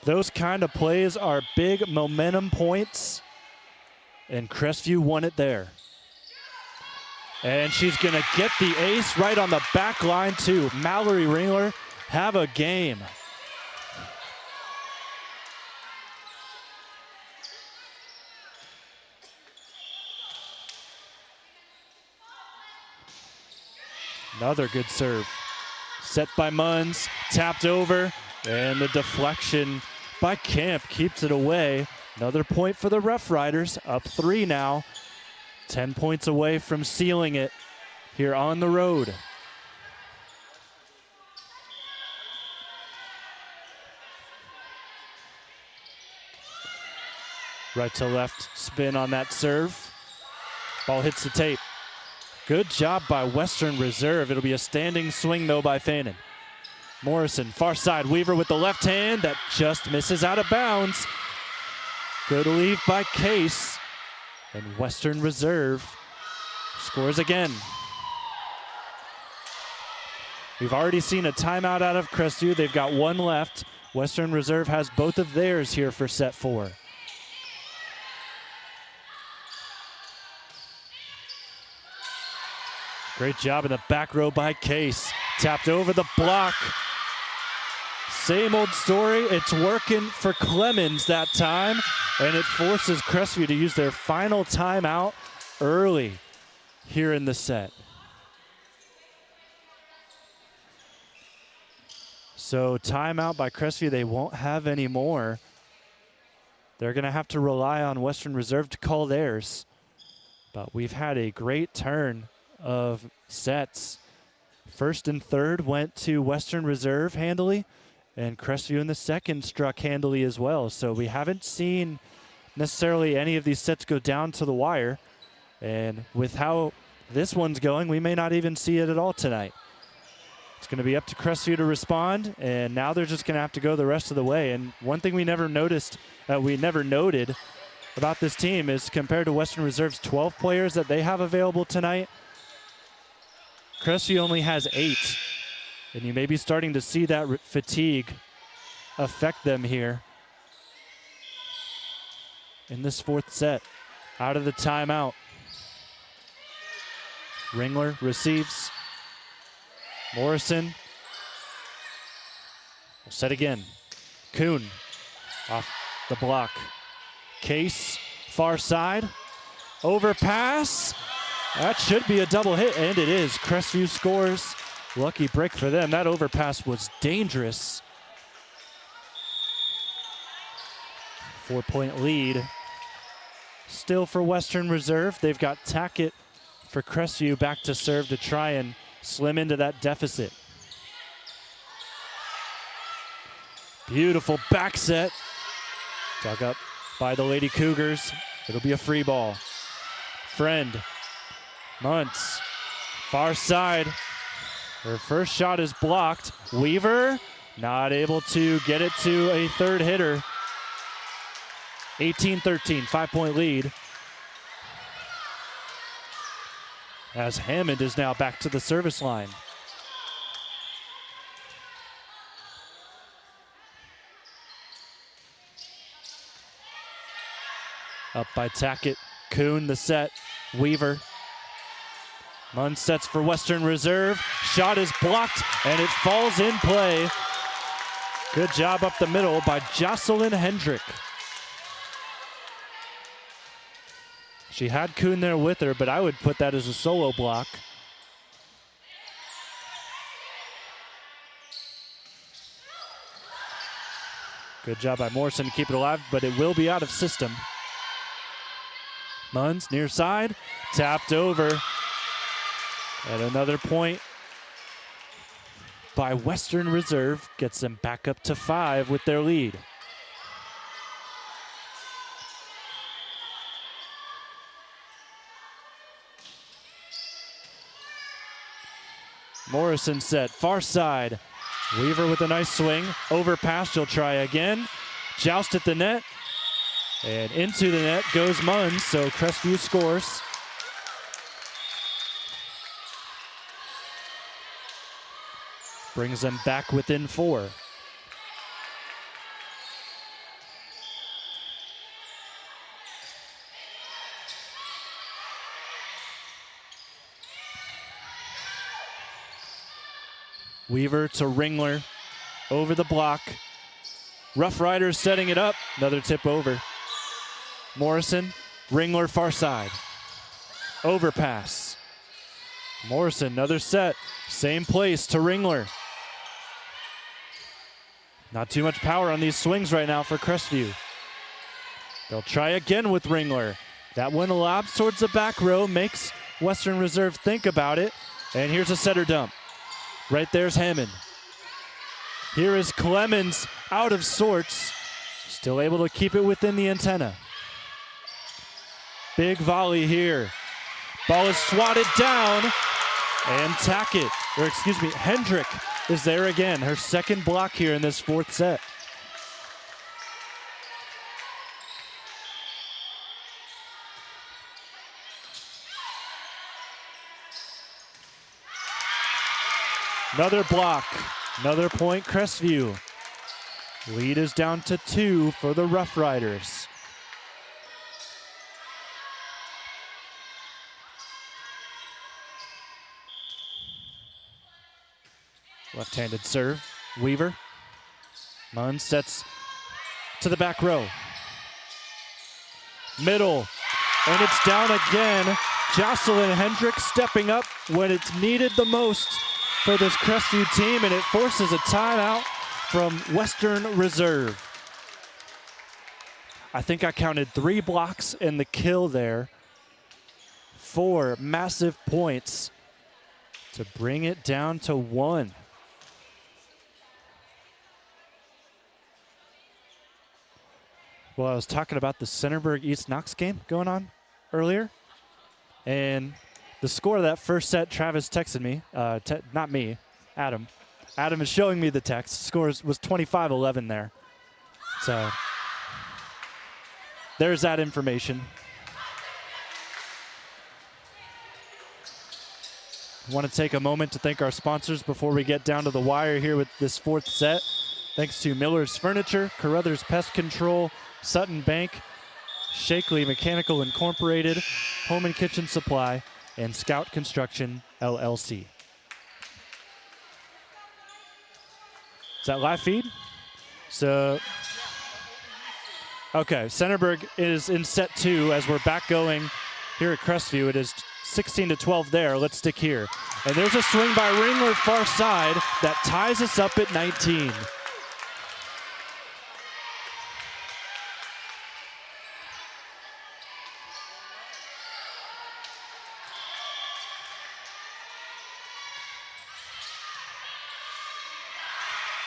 Those kind of plays are big momentum points. And Crestview won it there. And she's going to get the ace right on the back line, too. Mallory Ringler, have a game. Another good serve. Set by Munns, tapped over, and the deflection by Camp keeps it away. Another point for the Roughriders, up 3 now. 10 points away from sealing it here on the road. Right to left spin on that serve. Ball hits the tape. Good job by Western Reserve. It'll be a standing swing, though, by Fanon. Morrison, far side. Weaver with the left hand. That just misses out of bounds. Good leave by Case. And Western Reserve scores again. We've already seen a timeout out of Crestview. They've got 1 left. Western Reserve has both of theirs here for set 4. Great job in the back row by Case. Tapped over the block. Same old story. It's working for Clemens that time, and it forces Crestview to use their final timeout early here in the set. So timeout by Crestview, they won't have any more. They're going to have to rely on Western Reserve to call theirs. But we've had a great turn of sets. First and third went to Western Reserve handily, and Crestview in the second struck handily as well. So we haven't seen necessarily any of these sets go down to the wire. And with how this one's going, we may not even see it at all tonight. It's going to be up to Crestview to respond, and now they're just going to have to go the rest of the way. And one thing we never noted about this team is compared to Western Reserve's 12 players that they have available tonight, Crestview only has 8. And you may be starting to see that fatigue affect them here in this 4th set. Out of the timeout. Ringler receives. Morrison will set again. Kuhn off the block. Case, far side. Overpass. That should be a double hit, and it is. Crestview scores. Lucky break for them. That overpass was dangerous. 4-point lead. Still for Western Reserve. They've got Tackett for Crestview back to serve to try and slim into that deficit. Beautiful back set. Dug up by the Lady Cougars. It'll be a free ball. Friend. Muntz. Far side. Her first shot is blocked. Weaver not able to get it to a third hitter. 18-13, 5-point lead. As Hammond is now back to the service line. Up by Tackett. Kuhn the set. Weaver. Munn sets for Western Reserve. Shot is blocked, and it falls in play. Good job up the middle by Jocelyn Hendrick. She had Kuhn there with her, but I would put that as a solo block. Good job by Morrison to keep it alive, but it will be out of system. Munns near side, tapped over. And another point by Western Reserve gets them back up to 5 with their lead. Morrison set, far side. Weaver with a nice swing. Overpass, she'll try again. Joust at the net. And into the net goes Munns, so Crestview scores. Brings them back within 4. Weaver to Ringler, over the block. Roughriders setting it up, another tip over. Morrison, Ringler far side. Overpass. Morrison, another set, same place to Ringler. Not too much power on these swings right now for Crestview. They'll try again with Ringler. That one lobs towards the back row, makes Western Reserve think about it. And here's a setter dump. Right there's Hammond. Here is Clemens out of sorts. Still able to keep it within the antenna. Big volley here. Ball is swatted down and Tackett, or excuse me, Hendrick is there again. Her second block here in this 4th set. Another block, another point Crestview. Lead is down to 2 for the Roughriders. Left-handed serve, Weaver. Munn sets to the back row. Middle, and it's down again. Jocelyn Hendrick stepping up when it's needed the most for this Crestview team, and it forces a timeout from Western Reserve. I think I counted 3 blocks in the kill there. 4 massive points to bring it down to 1. Well, I was talking about the Centerburg East Knox game going on earlier, and the score of that first set, Travis texted me, not me, Adam. Adam is showing me the text. Score was 25-11 there. So there's that information. I want to take a moment to thank our sponsors before we get down to the wire here with this 4th set. Thanks to Miller's Furniture, Carothers Pest Control, Sutton Bank, Shakley Mechanical Incorporated, Home and Kitchen Supply, and Scout Construction, LLC. Is that live feed? So, okay, Centerburg is in set 2 as we're back going here at Crestview. It is 16-12 there. Let's stick here. And there's a swing by Ringler far side that ties us up at 19.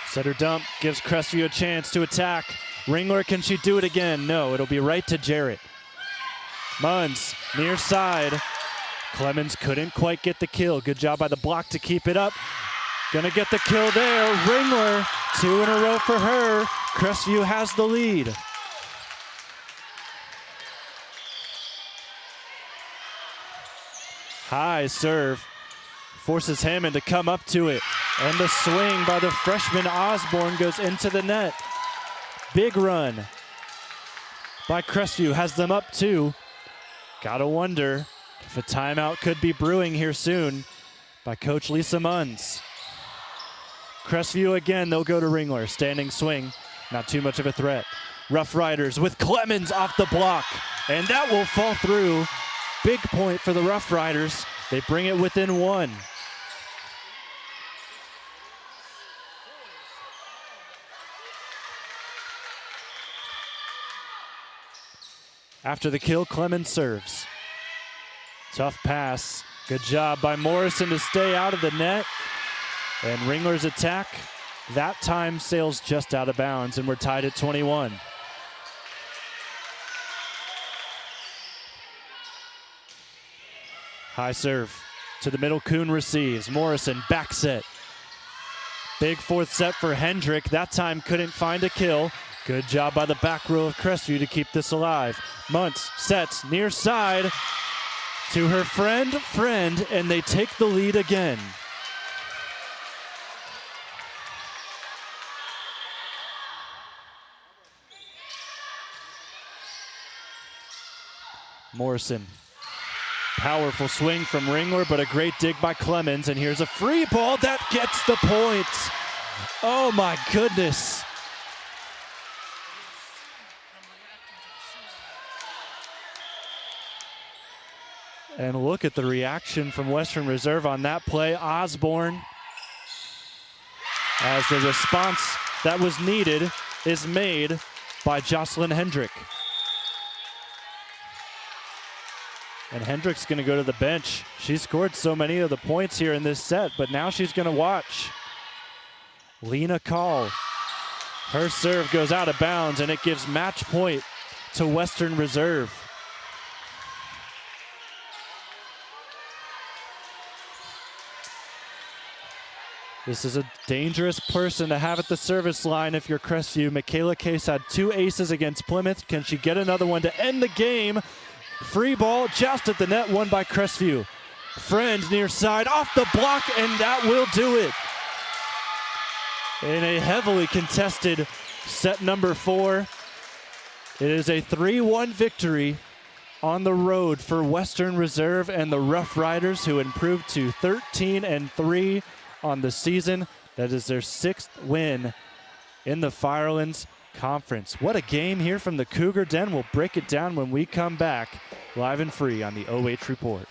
Setter dump gives Crestview a chance to attack. Ringler, can she do it again? No, it'll be right to Jarrett. Munns, near side. Clemens couldn't quite get the kill. Good job by the block to keep it up. Gonna get the kill there. Ringler, 2 in a row for her. Crestview has the lead. High serve. Forces Hammond to come up to it. And the swing by the freshman Osborne goes into the net. Big run by Crestview has them up 2. Gotta wonder if a timeout could be brewing here soon by Coach Lisa Munns. Crestview again, they'll go to Ringler. Standing swing, not too much of a threat. Roughriders with Clemens off the block. And that will fall through. Big point for the Roughriders. They bring it within 1. After the kill, Clemens serves. Tough pass. Good job by Morrison to stay out of the net. And Ringler's attack, that time sails just out of bounds, and we're tied at 21. High serve. To the middle, Kuhn receives. Morrison, back set. Big fourth set for Hendrick. That time couldn't find a kill. Good job by the back row of Crestview to keep this alive. Muntz sets near side to her friend, and they take the lead again. Morrison. Powerful swing from Ringler, but a great dig by Clemens. And here's a free ball that gets the point. Oh my goodness. And look at the reaction from Western Reserve on that play. Osborne, as the response that was needed is made by Jocelyn Hendrick. And Hendrick's going to go to the bench. She scored so many of the points here in this set, but now she's going to watch. Lena Call. Her serve goes out of bounds, and it gives match point to Western Reserve. This is a dangerous person to have at the service line if you're Crestview. Michaela Case had 2 aces against Plymouth. Can she get another one to end the game? Free ball just at the net, won by Crestview. Friend near side, off the block, and that will do it. In a heavily contested set number 4, it is a 3-1 victory on the road for Western Reserve and the Roughriders, who improved to 13-3 on the season. That is their 6th win in the Firelands Conference. What a game here from the Cougar Den. We'll break it down when we come back live and free on the OH Report.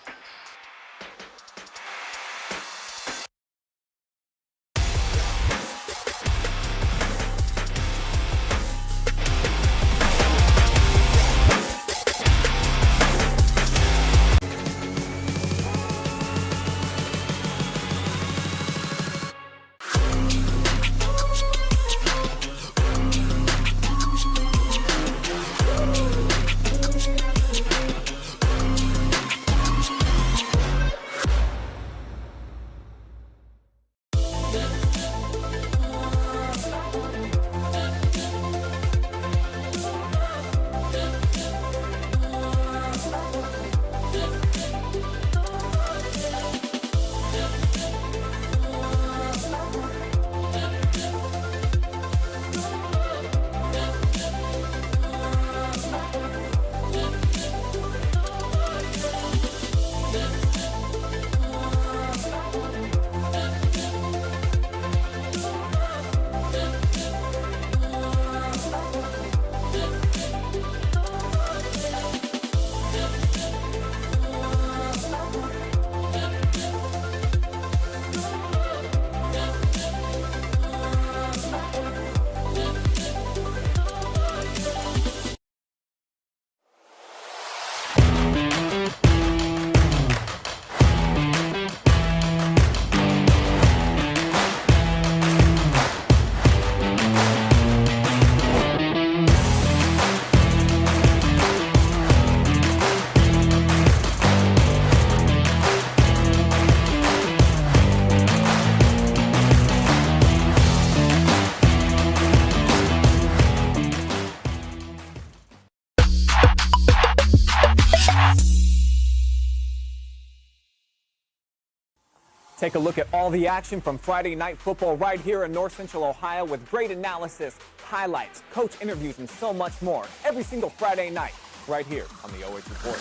Take a look at all the action from Friday Night Football right here in North Central Ohio with great analysis, highlights, coach interviews, and so much more every single Friday night right here on the OH Report.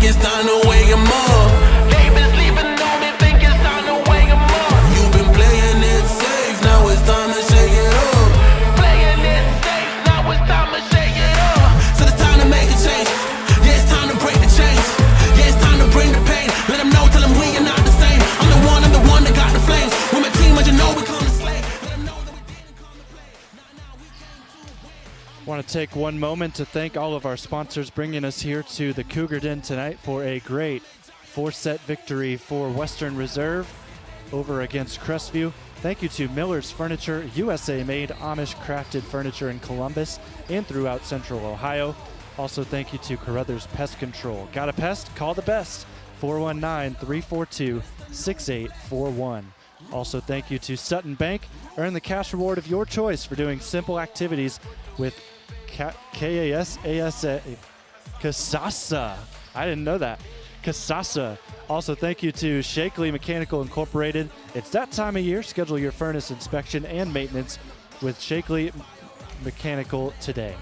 think it's time to wake 'em up. They been sleeping on me, think it's time to wake 'em up. You've been playing it safe, now it's time to shake it up. Playing it safe, now it's time to shake it up. So it's time to make a change. Yeah, it's time to break the chains. Yeah, it's time to bring the pain. Let them know, tell them we are not the same. I'm the one that got the flames. With my team, as you know, we come to slay. Let them know that we didn't come to play. Now we came to win. Want to take one moment to thank all of our sponsors bringing us here to the Cougar Den tonight for a great 4-set victory for Western Reserve over against Crestview. Thank you to Miller's Furniture, USA-made Amish crafted furniture in Columbus and throughout Central Ohio. Also thank you to Carothers Pest Control. Got a pest? Call the best. 419-342-6841. Also thank you to Sutton Bank. Earn the cash reward of your choice for doing simple activities with Kasasa. I didn't know that. Kasasa. Also, thank you to Shakley Mechanical Incorporated. It's that time of year. Schedule your furnace inspection and maintenance with Shakley Mechanical today.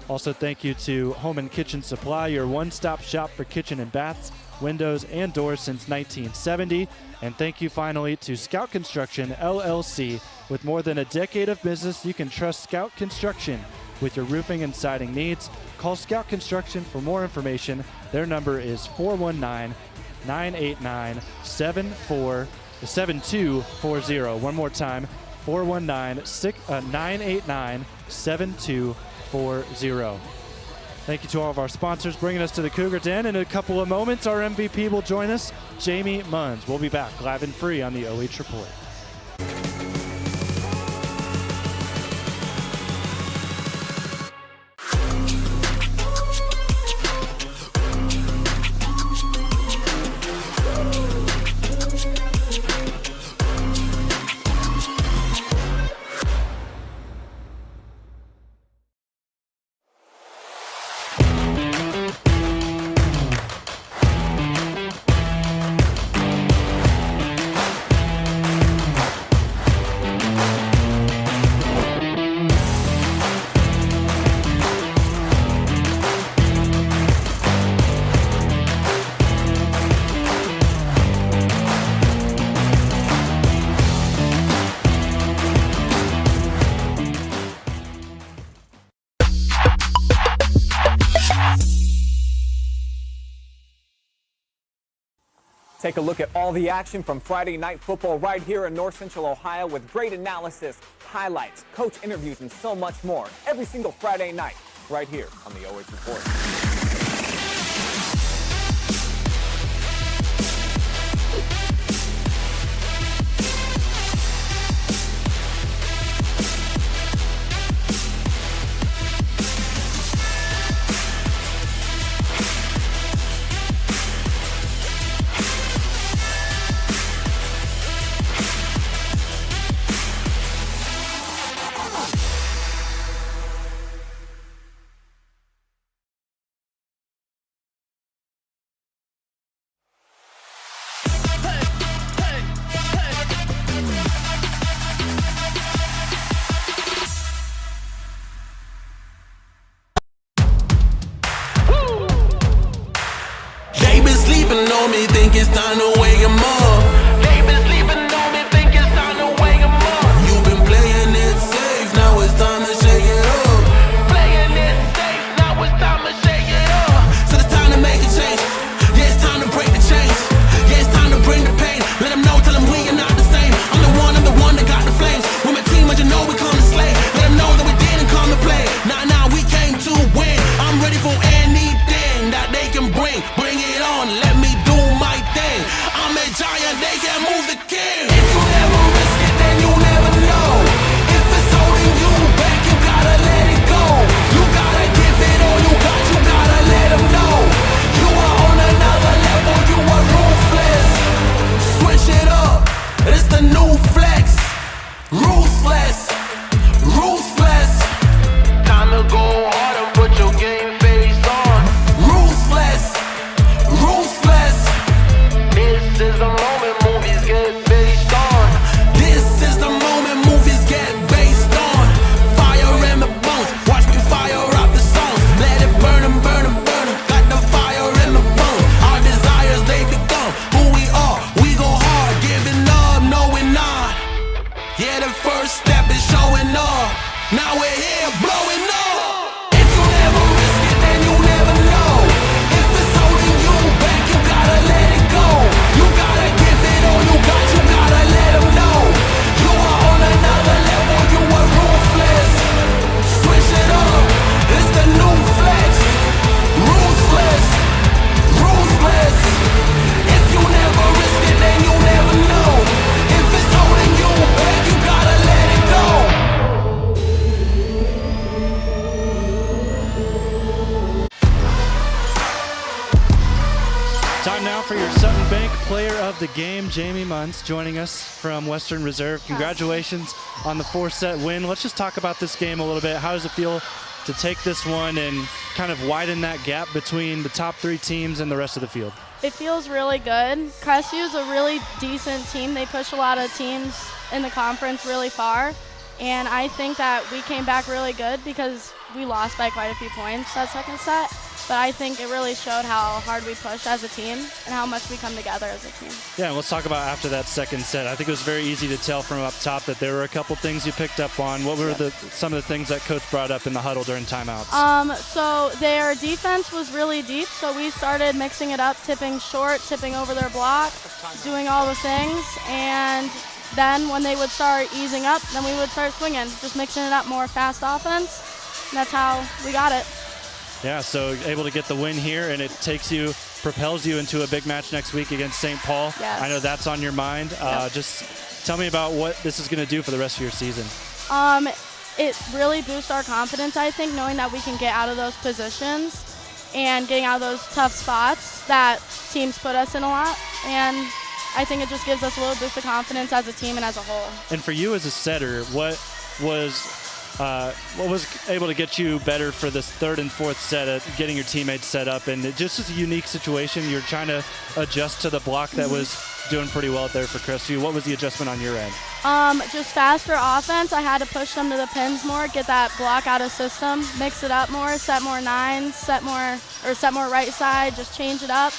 Also, thank you to Home and Kitchen Supply, your one-stop shop for kitchen and baths, windows, and doors since 1970. And thank you finally to Scout Construction, LLC. With more than a decade of business, you can trust Scout Construction with your roofing and siding needs. Call Scout Construction for more information. Their number is 419-989-7240. One more time, 419-989-7240. Thank you to all of our sponsors bringing us to the Cougar Den. In a couple of moments, our MVP will join us, Jamie Munns. We'll be back live and free on the OH Report. Take a look at all the action from Friday night football right here in North Central Ohio with great analysis, highlights, coach interviews, and so much more every single Friday night right here on the OH Report. On me, think it's time to wake 'em up. They been sleeping on me, think it's time to wake 'em up. You've been playing it safe, now it's time to shake it up. Playing it safe, now it's time to shake it up. So it's time to make a change. Yeah, it's time to break the chains. Yeah, it's time to bring the pain. Let them know, tell them we are not the same. I'm the one that got the flames. With my team, as you know, we come to slay. Let them know that we didn't come to play. Nah, we came to win. I'm ready for anything that they can bring. Bring it on, let me do my thing. Now we're here blowing up. If you never risk it, then you never know. If it's holding you back, you gotta let it go. You gotta give it all you got, you gotta let them know. You are on another level, you are ruthless. Switch it up, it's the new flex. Ruthless, ruthless. If you never risk it, then you never know. If it's holding you back, you gotta let it go. Time now for your Sutton Bank Player of the Game, Jamie Munns, joining us from Western Reserve. Congratulations on the 4-set win. Let's just talk about this game a little bit. How does it feel to take this one and kind of widen that gap between the top 3 teams and the rest of the field? It feels really good. Crestview is a really decent team. They push a lot of teams in the conference really far, and I think that we came back really good because we lost by quite a few points that second set. But I think it really showed how hard we pushed as a team and how much we come together as a team. Yeah, and let's talk about after that second set. I think it was very easy to tell from up top that there were a couple things you picked up on. What were some of the things that Coach brought up in the huddle during timeouts? So their defense was really deep, so we started mixing it up, tipping short, tipping over their block, doing all the things, and then when they would start easing up, then we would start swinging, just mixing it up, more fast offense, and that's how we got it. Yeah, so able to get the win here, and it propels you into a big match next week against St. Paul. Yes. I know that's on your mind. Yep. Just tell me about what this is going to do for the rest of your season. It really boosts our confidence, I think, knowing that we can get out of those positions and getting out of those tough spots that teams put us in a lot. And I think it just gives us a little boost of confidence as a team and as a whole. And for you as a setter, what was able to get you better for this third and fourth set at getting your teammates set up? And it just is a unique situation. You're trying to adjust to the block that was doing pretty well there for Crestview. What was the adjustment on your end? Just faster offense. I had to push them to the pins more, get that block out of system, mix it up more, set more nines, set more right side, just change it up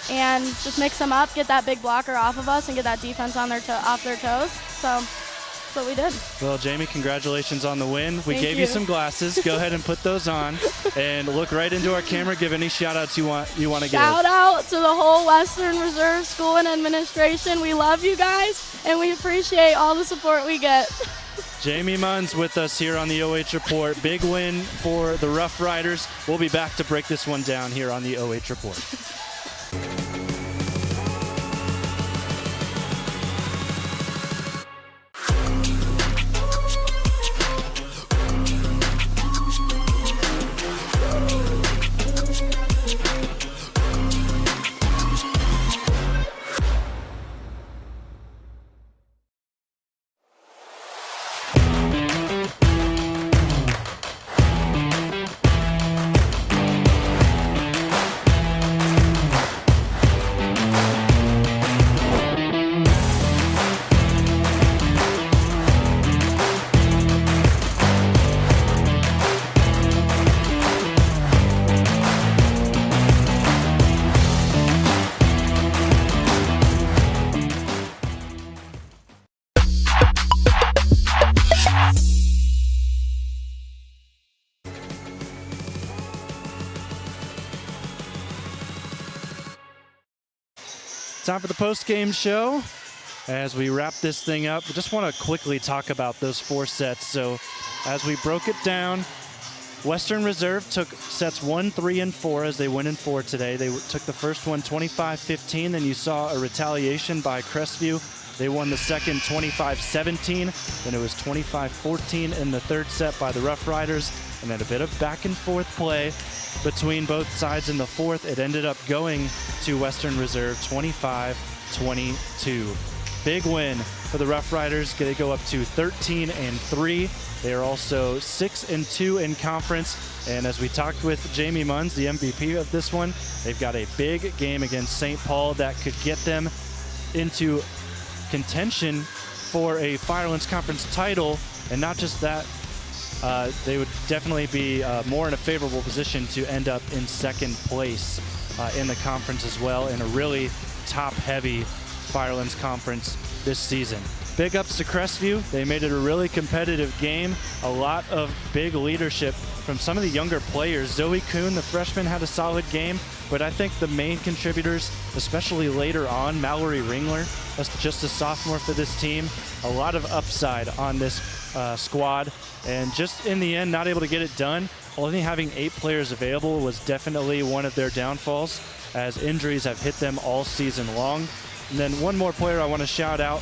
and just mix them up, get that big blocker off of us and get that defense on off their toes. So that's what we did. Well, Jamie, congratulations on the win. We gave you some glasses. Go ahead and put those on and look right into our camera. Give any shout-outs you want to give. Shout out to the whole Western Reserve School and administration. We love you guys, and we appreciate all the support we get. Jamie Munns with us here on the OH Report. Big win for the Roughriders. We'll be back to break this one down here on the OH Report. Time for the post-game show. As we wrap this thing up, I just want to quickly talk about those 4 sets. So as we broke it down, Western Reserve took sets 1, 3, and 4 as they win in 4 today. They took the first one 25-15, then you saw a retaliation by Crestview. They won the second 25-17, then it was 25-14 in the third set by the Roughriders, and then a bit of back and forth play between both sides in the fourth. It ended up going to Western Reserve 25-22. Big win for the Roughriders. They go up to 13-3. They are also 6-2 in conference. And as we talked with Jamie Munns, the MVP of this one, they've got a big game against St. Paul that could get them into contention for a Firelands Conference title. And not just that, they would definitely be more in a favorable position to end up in second place in the conference as well, in a really top-heavy Firelands Conference this season. big ups to Crestview. They made it a really competitive game. A lot of big leadership from some of the younger players. Zoe Kuhn, the freshman, had a solid game, but I think the main contributors, especially later on, Mallory Ringler, just a sophomore for this team, a lot of upside on this squad, and just in the end, not able to get it done. Only having 8 players available was definitely one of their downfalls, as injuries have hit them all season long. And then one more player I want to shout out,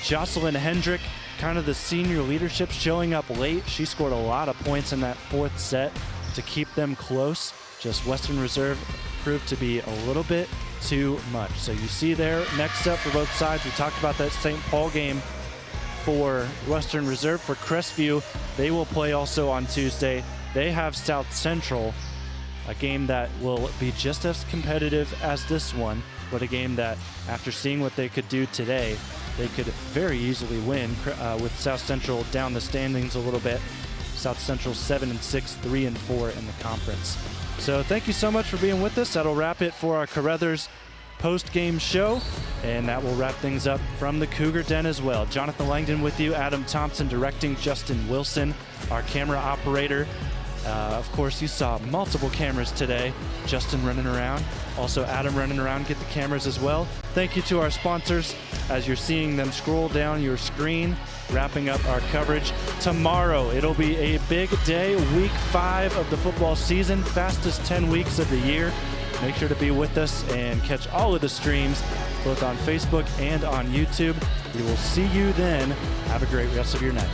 Jocelyn Hendrick, kind of the senior leadership, showing up late. She scored a lot of points in that 4th set to keep them close. Just Western Reserve proved to be a little bit too much. So you see there, next up for both sides, we talked about that St. Paul game for Western Reserve. For Crestview, they will play also on Tuesday. They have South Central, a game that will be just as competitive as this one, but a game that, after seeing what they could do today, they could very easily win with South Central down the standings a little bit. South Central 7-6, 3-4 in the conference. So thank you so much for being with us. That'll wrap it for our Carothers post-game show, and that will wrap things up from the Cougar Den as well. Jonathan Langdon with you, Adam Thompson directing, Justin Wilson, our camera operator. Of course, you saw multiple cameras today. Justin running around, also Adam running around, get the cameras as well. Thank you to our sponsors as you're seeing them scroll down your screen, wrapping up our coverage. Tomorrow, it'll be a big day, week 5 of the football season, fastest 10 weeks of the year. Make sure to be with us and catch all of the streams, both on Facebook and on YouTube. We will see you then. Have a great rest of your night.